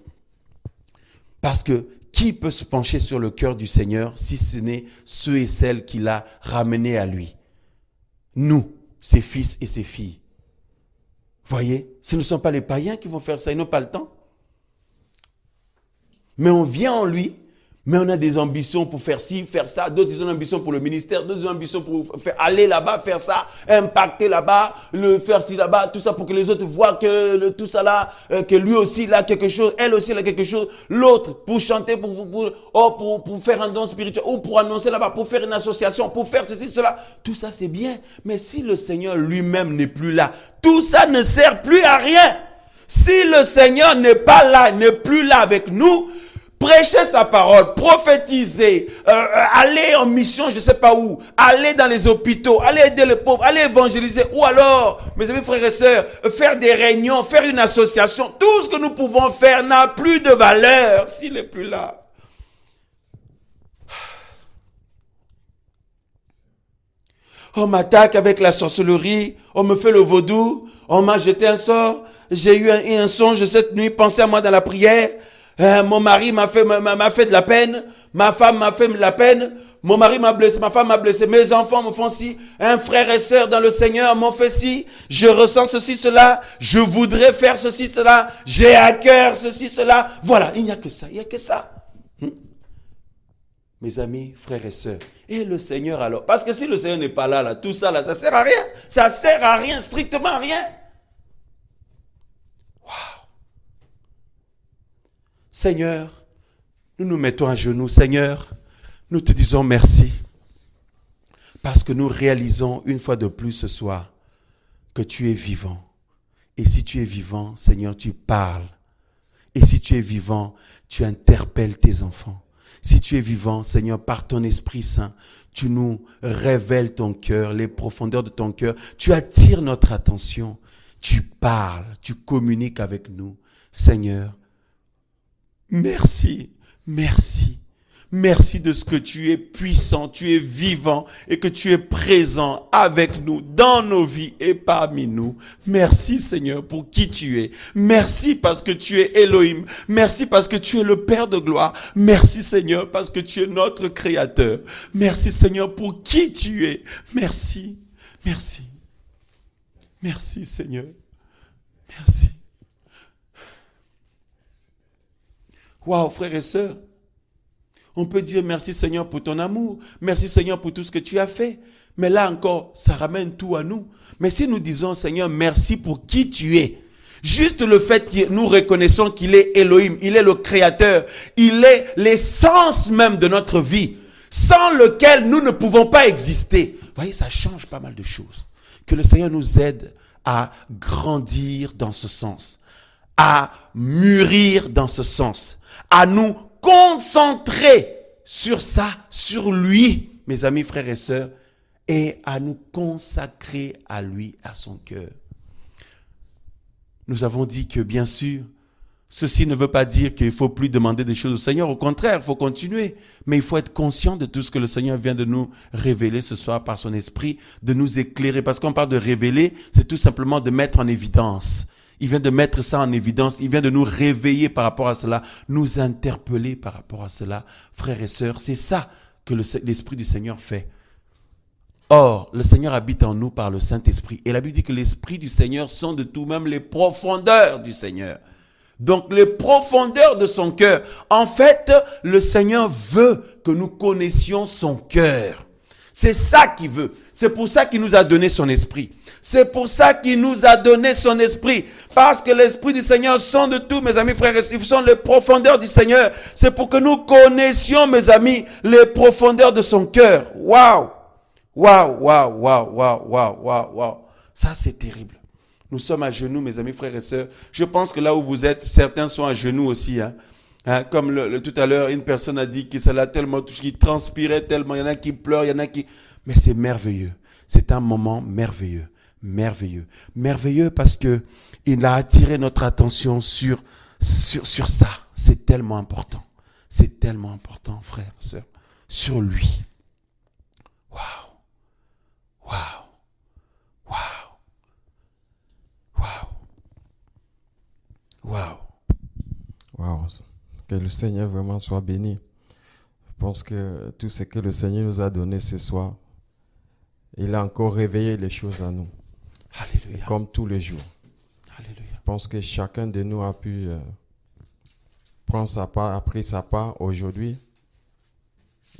Parce que qui peut se pencher sur le cœur du Seigneur si ce n'est ceux et celles qu'il a ramenés à lui? Nous, ses fils et ses filles. Voyez? Ce ne sont pas les païens qui vont faire ça, ils n'ont pas le temps. Mais on vient en lui. Mais on a des ambitions pour faire ci, faire ça. D'autres, ils ont une ambition pour le ministère. D'autres, ils ont une ambition pour faire aller là-bas, faire ça, impacter là-bas, le faire ci là-bas, tout ça pour que les autres voient que tout ça là, que lui aussi il a quelque chose, elle aussi elle a quelque chose. L'autre, pour chanter, pour faire un don spirituel, ou pour annoncer là-bas, pour faire une association, pour faire ceci, cela. Tout ça, c'est bien. Mais si le Seigneur lui-même n'est plus là, tout ça ne sert plus à rien. Si le Seigneur n'est pas là, n'est plus là avec nous, prêcher sa parole, prophétiser, aller en mission, je ne sais pas où, aller dans les hôpitaux, aller aider les pauvres, aller évangéliser, ou alors, mes amis frères et sœurs, faire des réunions, faire une association, tout ce que nous pouvons faire n'a plus de valeur s'il n'est plus là. On m'attaque avec la sorcellerie, on me fait le vaudou, on m'a jeté un sort, j'ai eu un songe cette nuit, pensez à moi dans la prière. Mon mari m'a fait de la peine, ma femme m'a fait de la peine, mon mari m'a blessé, ma femme m'a blessé, mes enfants me font ci, un frère et sœur dans le Seigneur m'ont fait ci, je ressens ceci, cela, je voudrais faire ceci, cela, j'ai à cœur ceci, cela. Voilà, il n'y a que ça, il n'y a que ça. Mes amis, frères et sœurs, et le Seigneur alors, parce que si le Seigneur n'est pas là, tout ça là, ça sert à rien, ça sert à rien, strictement à rien. Seigneur, nous nous mettons à genoux. Seigneur, nous te disons merci. Parce que nous réalisons une fois de plus ce soir que tu es vivant. Et si tu es vivant, Seigneur, tu parles. Et si tu es vivant, tu interpelles tes enfants. Si tu es vivant, Seigneur, par ton Esprit Saint, tu nous révèles ton cœur, les profondeurs de ton cœur. Tu attires notre attention. Tu parles, tu communiques avec nous. Seigneur, merci, merci, merci de ce que tu es puissant, tu es vivant et que tu es présent avec nous, dans nos vies et parmi nous. Merci Seigneur pour qui tu es. Merci parce que tu es Elohim. Merci parce que tu es le Père de gloire. Merci Seigneur parce que tu es notre Créateur. Merci Seigneur pour qui tu es. Merci, merci, merci Seigneur. Merci. Waouh, frères et sœurs, on peut dire merci Seigneur pour ton amour, merci Seigneur pour tout ce que tu as fait. Mais là encore, ça ramène tout à nous. Mais si nous disons Seigneur, merci pour qui tu es, juste le fait que nous reconnaissons qu'il est Elohim, il est le Créateur, il est l'essence même de notre vie, sans lequel nous ne pouvons pas exister. Vous voyez, ça change pas mal de choses. Que le Seigneur nous aide à grandir dans ce sens, à mûrir dans ce sens, à nous concentrer sur ça, sur lui, mes amis, frères et sœurs, et à nous consacrer à lui, à son cœur. Nous avons dit que, bien sûr, ceci ne veut pas dire qu'il ne faut plus demander des choses au Seigneur. Au contraire, il faut continuer. Mais il faut être conscient de tout ce que le Seigneur vient de nous révéler ce soir par son esprit, de nous éclairer. Parce qu'on parle de révéler, c'est tout simplement de mettre en évidence. Il vient de mettre ça en évidence. Il vient de nous réveiller par rapport à cela, nous interpeller par rapport à cela. Frères et sœurs, c'est ça que l'Esprit du Seigneur fait. Or, le Seigneur habite en nous par le Saint-Esprit. Et la Bible dit que l'Esprit du Seigneur sont de tout, même les profondeurs du Seigneur. Donc, les profondeurs de son cœur. En fait, le Seigneur veut que nous connaissions son cœur. C'est ça qu'il veut. C'est pour ça qu'il nous a donné son esprit. C'est pour ça qu'il nous a donné son esprit. Parce que l'esprit du Seigneur sont de tout, mes amis, frères et sœurs. Ils sont les profondeurs du Seigneur. C'est pour que nous connaissions, mes amis, les profondeurs de son cœur. Waouh! Waouh, waouh, waouh, waouh, waouh, waouh, waouh. Ça, c'est terrible. Nous sommes à genoux, mes amis, frères et sœurs. Je pense que là où vous êtes, certains sont à genoux aussi. Comme tout à l'heure, une personne a dit que ça l'a tellement touché, qu'il transpirait tellement. Il y en a qui pleurent, il y en a qui... Mais c'est merveilleux. C'est un moment merveilleux. Merveilleux. Merveilleux parce que il a attiré notre attention sur ça. C'est tellement important. C'est tellement important, frères, sœurs. Sur lui. Waouh. Waouh. Waouh. Waouh. Waouh. Que le Seigneur vraiment soit béni. Je pense que tout ce que le Seigneur nous a donné ce soir, il a encore réveillé les choses à nous. Alléluia. Comme tous les jours. Alléluia. Je pense que chacun de nous a pu prendre sa part, a pris sa part aujourd'hui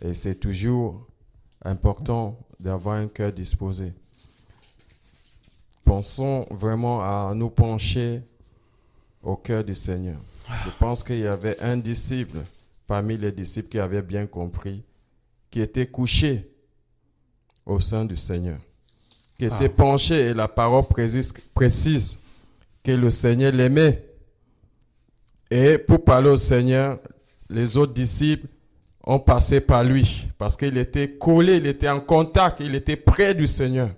Et c'est toujours important d'avoir un cœur disposé. Pensons vraiment à nous pencher au cœur du Seigneur. Je pense qu'il y avait un disciple parmi les disciples qui avait bien compris, qui était couché au sein du Seigneur, qui était penché, et la parole précise que le Seigneur l'aimait. Et pour parler au Seigneur, les autres disciples ont passé par lui parce qu'il était collé, il était en contact, il était près du Seigneur.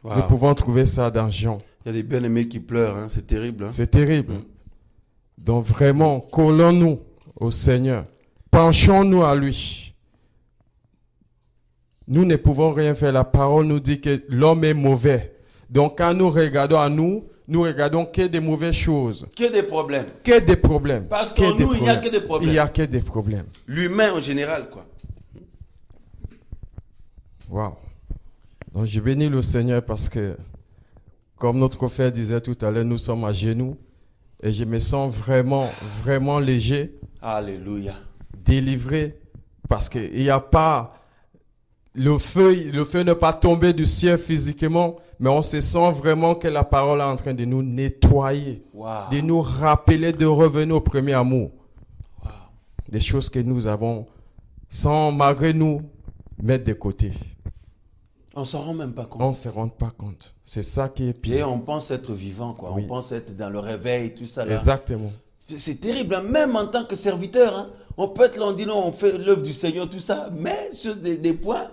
Wow. Nous pouvons trouver ça dans Jean. Il y a des bien-aimés qui pleurent, hein? C'est terrible. Hein? C'est terrible. Donc vraiment, collons-nous au Seigneur. Penchons-nous à lui. Nous ne pouvons rien faire. La parole nous dit que l'homme est mauvais. Donc quand nous regardons à nous, nous regardons que des mauvaises choses. Que des problèmes. Que des problèmes. Parce qu'en nous, il n'y a que des problèmes. Il n'y a que des problèmes. L'humain en général, quoi. Waouh. Donc je bénis le Seigneur parce que, comme notre frère disait tout à l'heure, nous sommes à genoux et je me sens vraiment, vraiment léger. Alléluia. Délivré parce qu'il n'y a pas... Le feu n'est pas tombé du ciel physiquement, mais on se sent vraiment que la parole est en train de nous nettoyer, de nous rappeler de revenir au premier amour. Des choses que nous avons, sans malgré nous, mettre de côté. On ne s'en rend même pas compte. On ne se rend pas compte. C'est ça qui est pire. Et on pense être vivant, quoi. Oui. On pense être dans le réveil, tout ça là. Exactement. C'est terrible, hein? Même en tant que serviteur, hein? On peut être là, on dit non, on fait l'œuvre du Seigneur, tout ça, mais sur des points,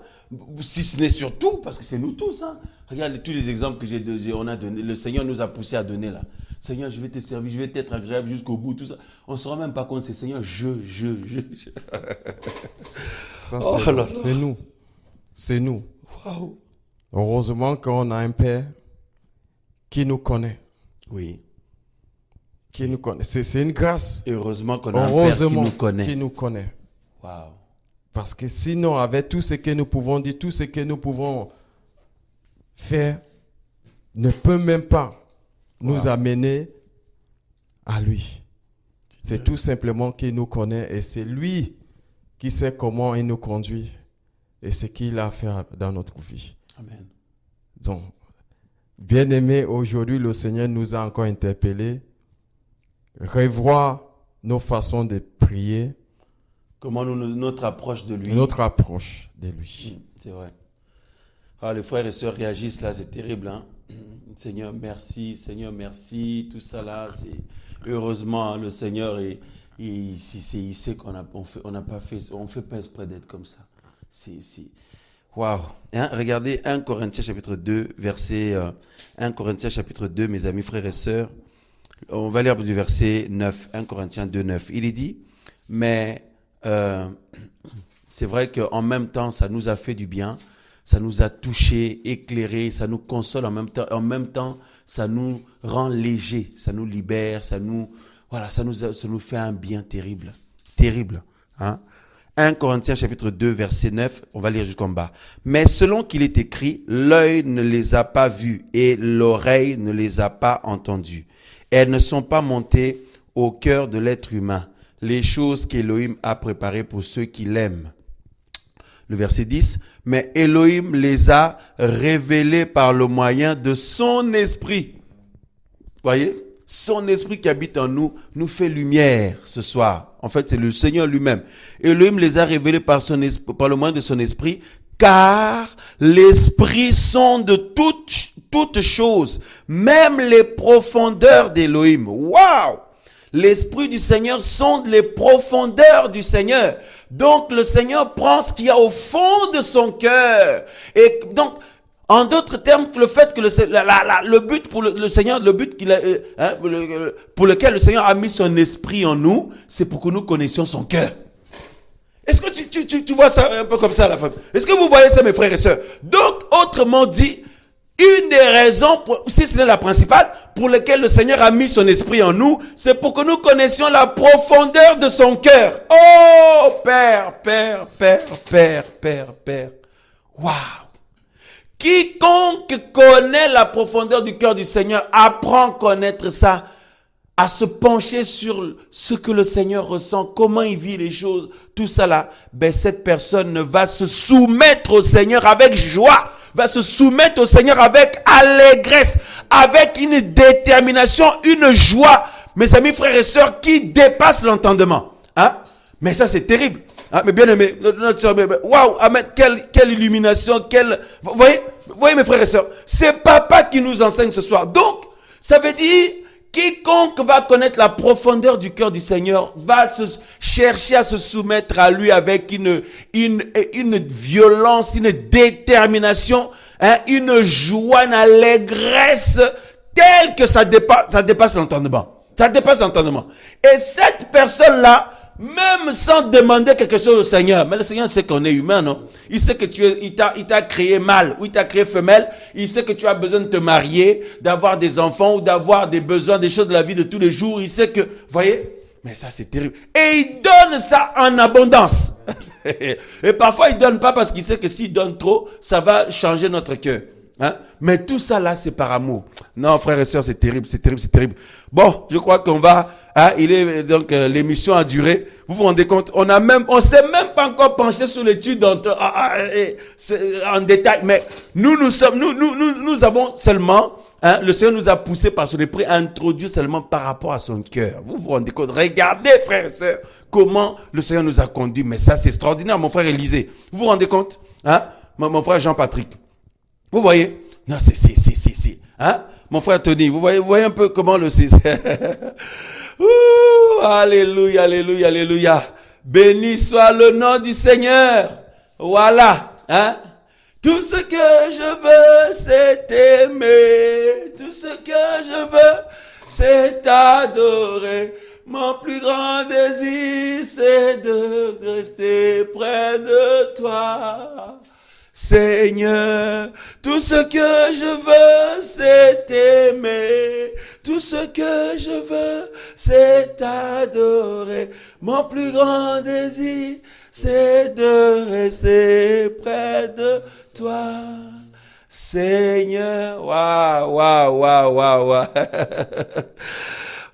si ce n'est sur tout, parce que c'est nous tous, hein? Regarde tous les exemples que on a donné, le Seigneur nous a poussé à donner là. Seigneur, je vais te servir, je vais t'être agréable jusqu'au bout, tout ça. On ne se rend même pas compte, c'est Seigneur, Ça, c'est nous. C'est nous. Wow. Heureusement qu'on a un Père qui nous connaît. Oui. Qui nous connaît. C'est une grâce. Et heureusement qu'on a un Père qui nous connaît. Qui nous connaît. Wow. Parce que sinon, avec tout ce que nous pouvons dire, tout ce que nous pouvons faire, ne peut même pas nous amener à lui. C'est tout simplement qu'il nous connaît et c'est lui qui sait comment il nous conduit et ce qu'il a à faire dans notre vie. Amen. Donc, bien aimé, aujourd'hui, le Seigneur nous a encore interpellés. Revoir nos façons de prier. Comment notre approche de lui. Notre approche de lui. C'est vrai. Ah, les frères et sœurs réagissent là, c'est terrible. Hein? Seigneur, merci, tout ça là. Heureusement, le Seigneur, il sait qu'on n'a pas fait, on ne fait pas exprès d'être comme ça. Waouh. Hein? Regardez 1 Corinthiens chapitre 2, verset 1 Corinthiens chapitre 2, mes amis, frères et sœurs. On va lire du verset 9, 1 Corinthiens 2, 9. Il est dit, mais c'est vrai qu'en même temps, ça nous a fait du bien, ça nous a touchés, éclairés, ça nous console en même temps, ça nous rend légers, ça nous libère, ça nous fait un bien terrible. Terrible. Hein? 1 Corinthiens chapitre 2, verset 9, on va lire jusqu'en bas. Mais selon qu'il est écrit, l'œil ne les a pas vus et l'oreille ne les a pas entendus. Elles ne sont pas montées au cœur de l'être humain, les choses qu'Élohim a préparées pour ceux qui l'aiment. Le verset 10, mais Élohim les a révélées par le moyen de son esprit. Voyez, son esprit qui habite en nous fait lumière ce soir. En fait, c'est le Seigneur lui-même. Élohim les a révélées par le moyen de son esprit, car l'esprit sonde toutes choses, même les profondeurs d'Élohim. Waouh! L'esprit du Seigneur sonde les profondeurs du Seigneur. Donc, le Seigneur prend ce qu'il y a au fond de son cœur. Et donc, en d'autres termes, le fait que le but pour le Seigneur, le but qu'il a, pour lequel le Seigneur a mis son esprit en nous, c'est pour que nous connaissions son cœur. Est-ce que tu vois ça un peu comme ça à la fin? Est-ce que vous voyez ça, mes frères et sœurs? Donc, autrement dit, une des raisons, si ce n'est la principale, pour laquelle le Seigneur a mis son esprit en nous, c'est pour que nous connaissions la profondeur de son cœur. Oh, Père. Waouh! Quiconque connaît la profondeur du cœur du Seigneur apprend à connaître ça à se pencher sur ce que le Seigneur ressent, comment il vit les choses, tout ça là, ben cette personne va se soumettre au Seigneur avec joie, va se soumettre au Seigneur avec allégresse, avec une détermination, une joie, mes amis, frères et sœurs, qui dépasse l'entendement. Hein? Mais ça, c'est terrible. Ah, mais bien aimé, notre soeur, waouh, amen, quelle illumination, vous voyez mes frères et sœurs, c'est papa qui nous enseigne ce soir. Donc, ça veut dire, quiconque va connaître la profondeur du cœur du Seigneur va se chercher à se soumettre à lui avec une violence, une détermination, hein, une joie, une allégresse telle que ça dépasse l'entendement. Ça dépasse l'entendement. Et cette personne-là, même sans demander quelque chose au Seigneur, mais le Seigneur sait qu'on est humain, non? Il sait que il t'a créé mâle ou il t'a créé femelle. Il sait que tu as besoin de te marier, d'avoir des enfants ou d'avoir des besoins, des choses de la vie de tous les jours. Il sait que, voyez, mais ça c'est terrible. Et il donne ça en abondance. Et parfois il donne pas parce qu'il sait que s'il donne trop, ça va changer notre cœur. Hein? Mais tout ça là, c'est par amour. Non, frères et sœurs, c'est terrible, c'est terrible, c'est terrible. Bon, je crois qu'on va. Ah, l'émission a duré. Vous vous rendez compte? On s'est même pas encore penché sur l'étude en détail. Mais nous avons seulement, hein, le Seigneur nous a poussé par son esprit à introduire seulement par rapport à son cœur. Vous vous rendez compte? Regardez, frères et sœurs, comment le Seigneur nous a conduits. Mais ça, c'est extraordinaire, mon frère Élisée. Vous vous rendez compte? Hein? Mon frère Jean-Patrick. Vous voyez? Non, hein? Mon frère Tony, vous voyez un peu comment le c'est. Alléluia, alléluia, alléluia. Béni soit le nom du Seigneur. Voilà, hein? Tout ce que je veux, c'est aimer. Tout ce que je veux, c'est adorer. Mon plus grand désir, c'est de rester près de toi. Seigneur, tout ce que je veux, c'est aimer. Tout ce que je veux, c'est adorer. Mon plus grand désir, c'est de rester près de toi. Seigneur, waouh.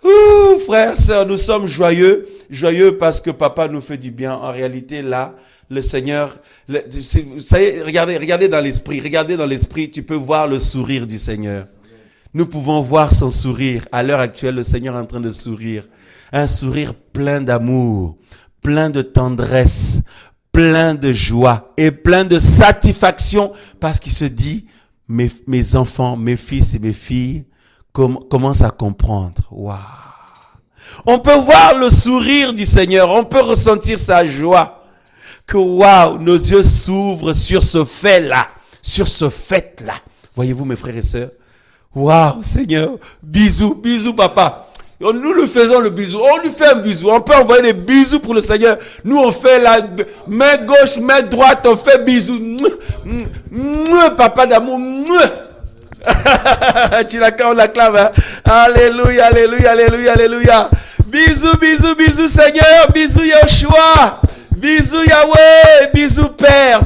Ouh, frères, sœurs, nous sommes joyeux parce que papa nous fait du bien. En réalité, là, le Seigneur, ça y est, regardez dans l'esprit, tu peux voir le sourire du Seigneur. Nous pouvons voir son sourire. À l'heure actuelle, le Seigneur est en train de sourire. Un sourire plein d'amour, plein de tendresse, plein de joie et plein de satisfaction parce qu'il se dit, mes enfants, mes fils et mes filles commencent à comprendre. Waouh! On peut voir le sourire du Seigneur, on peut ressentir sa joie. Que waouh, nos yeux s'ouvrent sur ce fait-là, Voyez-vous, mes frères et sœurs? Waouh, Seigneur, bisous, papa. Nous lui faisons le bisou, on lui fait un bisou, on peut envoyer des bisous pour le Seigneur. Nous, on fait la main gauche, main droite, on fait bisous. Papa d'amour. Tu l'acclames, hein? Alléluia, alléluia, alléluia, alléluia. Bisous, Seigneur, bisous, Yeshua. Bisous Yahweh, bisous Père.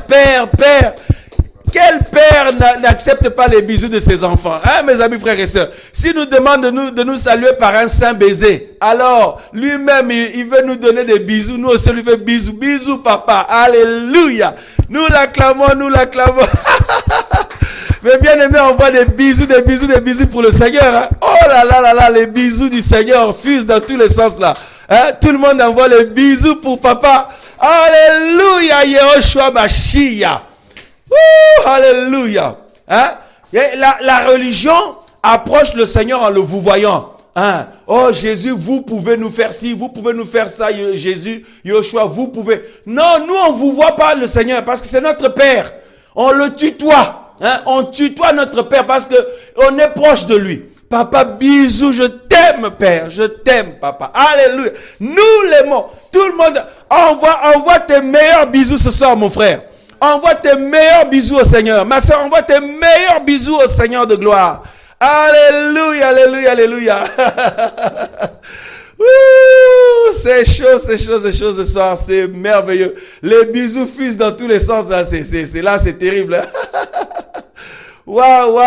Quel père n'accepte pas les bisous de ses enfants, hein, mes amis, frères et sœurs? S'il nous demande de nous saluer par un saint baiser, alors lui-même, il veut nous donner des bisous. Nous aussi, lui fait bisous. Bisous, papa. Alléluia. Nous l'acclamons. Mais bien aimé, on voit des bisous pour le Seigneur. Hein? Oh là, les bisous du Seigneur fusent dans tous les sens là. Hein? Tout le monde envoie les bisous pour papa. Alléluia, Yehoshua Mashiach. Alléluia. Hein? La religion approche le Seigneur en le vous voyant. Hein? Oh Jésus, vous pouvez nous faire ci, vous pouvez nous faire ça, Jésus, Yehoshua, vous pouvez. Non, nous on vous voit pas le Seigneur parce que c'est notre Père. On le tutoie. Hein? On tutoie notre Père parce que on est proche de lui. Papa, bisous, je t'aime, Père, je t'aime, papa. Alléluia. Nous l'aimons. Tout le monde, envoie tes meilleurs bisous ce soir, mon frère. Envoie tes meilleurs bisous au Seigneur. Ma soeur, envoie tes meilleurs bisous au Seigneur de gloire. Alléluia, alléluia, alléluia. C'est chaud ce soir, c'est merveilleux. Les bisous fusent dans tous les sens, là, c'est terrible. Waouh.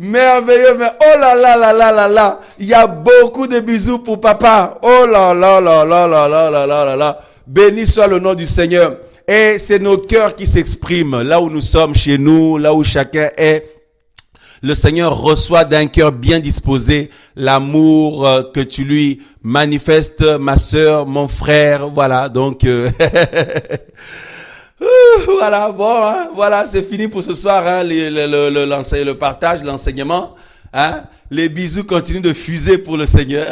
Merveilleux, mais oh là là là là là là. Il y a beaucoup de bisous pour papa. Oh là là là là là là là là là là. Béni soit le nom du Seigneur. Et c'est nos cœurs qui s'expriment. Là où nous sommes, chez nous, là où chacun est. Le Seigneur reçoit d'un cœur bien disposé l'amour que tu lui manifestes, ma sœur, mon frère. Voilà, donc... voilà, bon, hein, voilà, c'est fini pour ce soir, hein, le partage, l'enseignement, hein, les bisous continuent de fuser pour le Seigneur.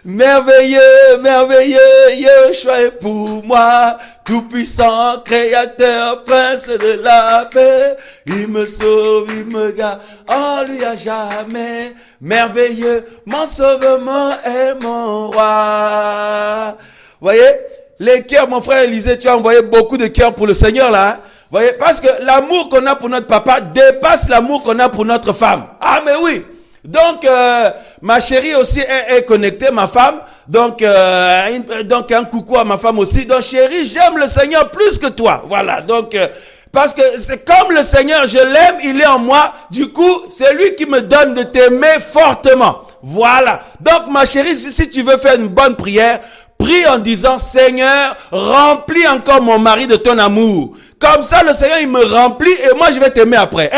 Merveilleux, merveilleux, Yeshua est pour moi, tout-puissant, créateur, prince de la paix, il me sauve, il me garde, en lui à jamais, merveilleux, mon sauvement est mon roi. Voyez? Les cœurs, mon frère Élisée, tu as envoyé beaucoup de cœurs pour le Seigneur là. Hein? Voyez, parce que l'amour qu'on a pour notre papa dépasse l'amour qu'on a pour notre femme. Ah mais oui. Donc ma chérie aussi est connectée, ma femme. Donc un coucou à ma femme aussi. Donc chérie, j'aime le Seigneur plus que toi. Voilà. Donc parce que c'est comme le Seigneur, je l'aime, il est en moi. Du coup, c'est lui qui me donne de t'aimer fortement. Voilà. Donc ma chérie, si tu veux faire une bonne prière, prie en disant, Seigneur, remplis encore mon mari de ton amour. Comme ça, le Seigneur, il me remplit et moi, je vais t'aimer après.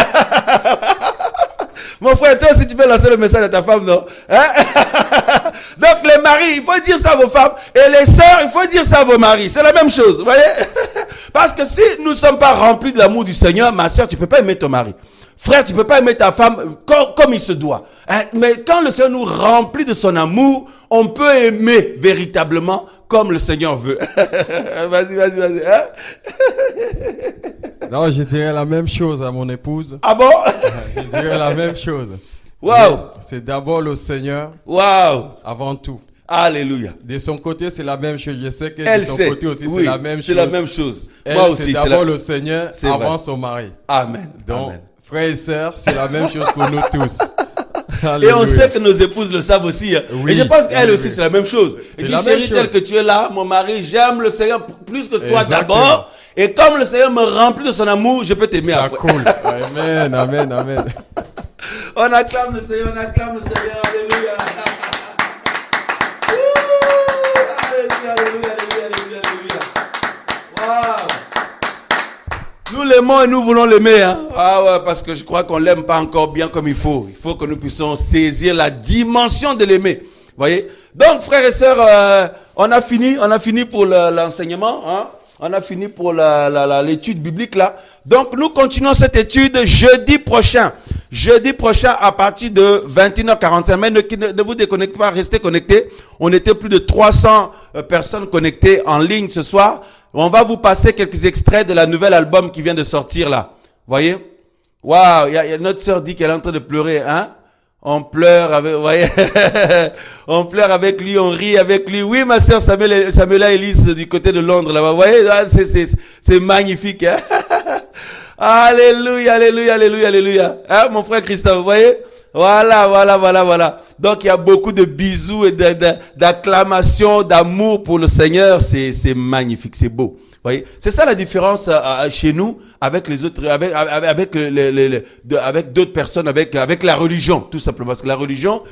Mon frère, toi aussi, tu peux lancer le message à ta femme, non? Hein? Donc, les maris, il faut dire ça à vos femmes. Et les sœurs, il faut dire ça à vos maris. C'est la même chose, vous voyez? Parce que si nous ne sommes pas remplis de l'amour du Seigneur, ma sœur, tu ne peux pas aimer ton mari. Frère, tu ne peux pas aimer ta femme comme il se doit. Hein? Mais quand le Seigneur nous remplit de son amour, on peut aimer véritablement comme le Seigneur veut. Vas-y. Hein? Non, je dirais la même chose à mon épouse. Ah bon? Je dirais la même chose. Wow. C'est d'abord le Seigneur. Wow. Avant tout. Alléluia. De son côté, c'est la même chose. Je sais que Elle de son sait. côté aussi, Oui, c'est la même chose. C'est la même chose. Elle, Moi aussi, c'est d'abord le Seigneur avant vrai. son mari. Amen. Donc, Amen. frères et sœurs, c'est la même chose pour nous tous. Et on sait que nos épouses le savent aussi. Hein. Oui, et je pense qu'elle aussi, oui. c'est la même chose. C'est Elle dit, la même chérie, chose. tel que tu es là, mon mari, j'aime le Seigneur plus que toi Exactement. d'abord. Et comme le Seigneur me remplit de son amour, je peux t'aimer Ça après. cool. Amen, amen, amen. On acclame le Seigneur, on acclame le Seigneur. Alléluia. Alléluia. Wow. Nous l'aimons et nous voulons l'aimer. Hein? Ah ouais, parce que je crois qu'on l'aime pas encore bien comme il faut. Il faut que nous puissions saisir la dimension de l'aimer. Voyez? Donc, frères et sœurs, on a fini pour l'enseignement. Hein? On a fini pour l'étude biblique là. Donc, nous continuons cette étude jeudi prochain. Jeudi prochain à partir de 21h45. Mais ne vous déconnectez pas, restez connectés. On était plus de 300 personnes connectées en ligne ce soir. On va vous passer quelques extraits de la nouvelle album qui vient de sortir là. Voyez? Waouh, notre sœur dit qu'elle est en train de pleurer, hein? On pleure avec, vous voyez? On pleure avec lui, on rit avec lui. Oui, ma sœur Samuela Elise du côté de Londres là-bas. Vous voyez? C'est magnifique, hein? Alléluia. Hein, mon frère Christophe, vous voyez? Voilà. Donc, il y a beaucoup de bisous et d'acclamations, d'amour pour le Seigneur. C'est magnifique, c'est beau. Vous voyez? C'est ça la différence chez nous avec les autres, avec d'autres personnes, avec la religion, tout simplement. Parce que la religion,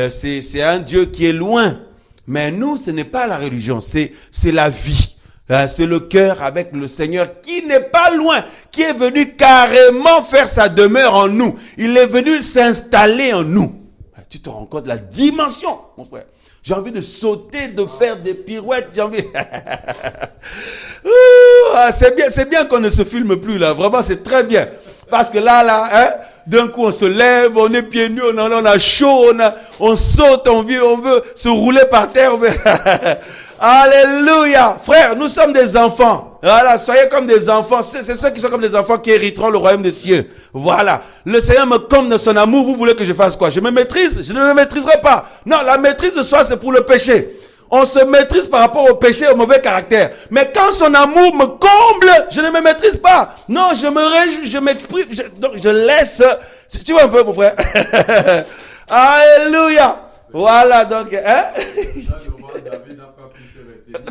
c'est un Dieu qui est loin. Mais nous, ce n'est pas la religion, c'est la vie. C'est le cœur avec le Seigneur qui n'est pas loin, qui est venu carrément faire sa demeure en nous. Il est venu s'installer en nous. Tu te rends compte de la dimension, mon frère. J'ai envie de sauter, de faire des pirouettes. J'ai envie. C'est bien qu'on ne se filme plus là. Vraiment, c'est très bien. Parce que là, hein, d'un coup, on se lève, on est pieds nus, on a chaud, on saute, on veut se rouler par terre. Alléluia. Frère, nous sommes des enfants. Voilà, soyez comme des enfants. C'est ceux qui sont comme des enfants qui hériteront le royaume des cieux. Voilà. Le Seigneur me comble de son amour. Vous voulez que je fasse quoi? Je me maîtrise? Je ne me maîtriserai pas. Non, la maîtrise de soi, c'est pour le péché. On se maîtrise par rapport au péché et au mauvais caractère. Mais quand son amour me comble, je ne me maîtrise pas. Non, je me réjouis, je m'exprime, donc je laisse. Tu vois un peu, mon frère? Alléluia. Voilà, donc, hein?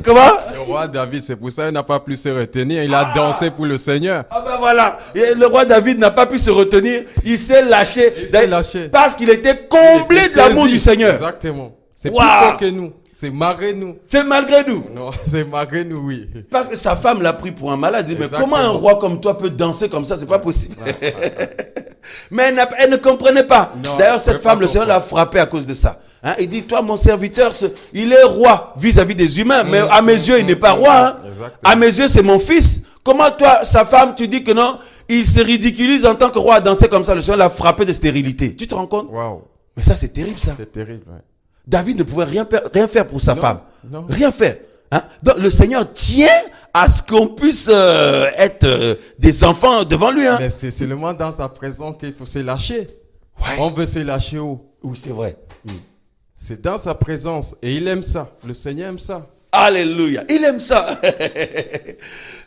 Comment? Le roi David, c'est pour ça qu'il n'a pas pu se retenir. Il a dansé pour le Seigneur. Ah ben voilà, et le roi David n'a pas pu se retenir, il s'est lâché. Il s'est lâché. Parce qu'il était Il comblé était de l'amour saisi. du Seigneur. Exactement. C'est Wow. plus fort que nous. C'est malgré nous. C'est malgré nous. Non, c'est malgré nous, oui. Parce que sa femme l'a pris pour un malade. Il dit, mais Exactement. comment un roi comme toi peut danser comme ça? C'est pas possible. Mais elle ne comprenait pas. Non, D'ailleurs, elle cette pouvait femme, pas le Seigneur l'a frappé à cause de ça. Hein, il dit, toi, mon serviteur, il est roi vis-à-vis des humains, mais à mes yeux, il n'est pas roi. Hein. Exactement. À mes yeux, c'est mon fils. Comment toi, sa femme, tu dis que non, il se ridiculise en tant que roi à danser comme ça. Le Seigneur l'a frappé de stérilité. Tu te rends compte? Waouh. Mais ça, c'est terrible, ça. C'est terrible, ouais. David ne pouvait rien faire pour sa Non, femme. non. Rien faire. Hein? Donc le Seigneur tient à ce qu'on puisse être des enfants devant lui. Hein? Mais c'est seulement dans sa présence qu'il faut se lâcher. Ouais. On veut se lâcher où? Oui, c'est vrai. C'est dans sa présence. Et il aime ça. Le Seigneur aime ça. Alléluia. Il aime ça.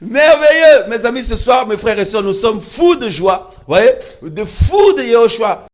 Merveilleux. Mes amis, ce soir, mes frères et sœurs, nous sommes fous de joie. Vous voyez? De fous de Yahushua.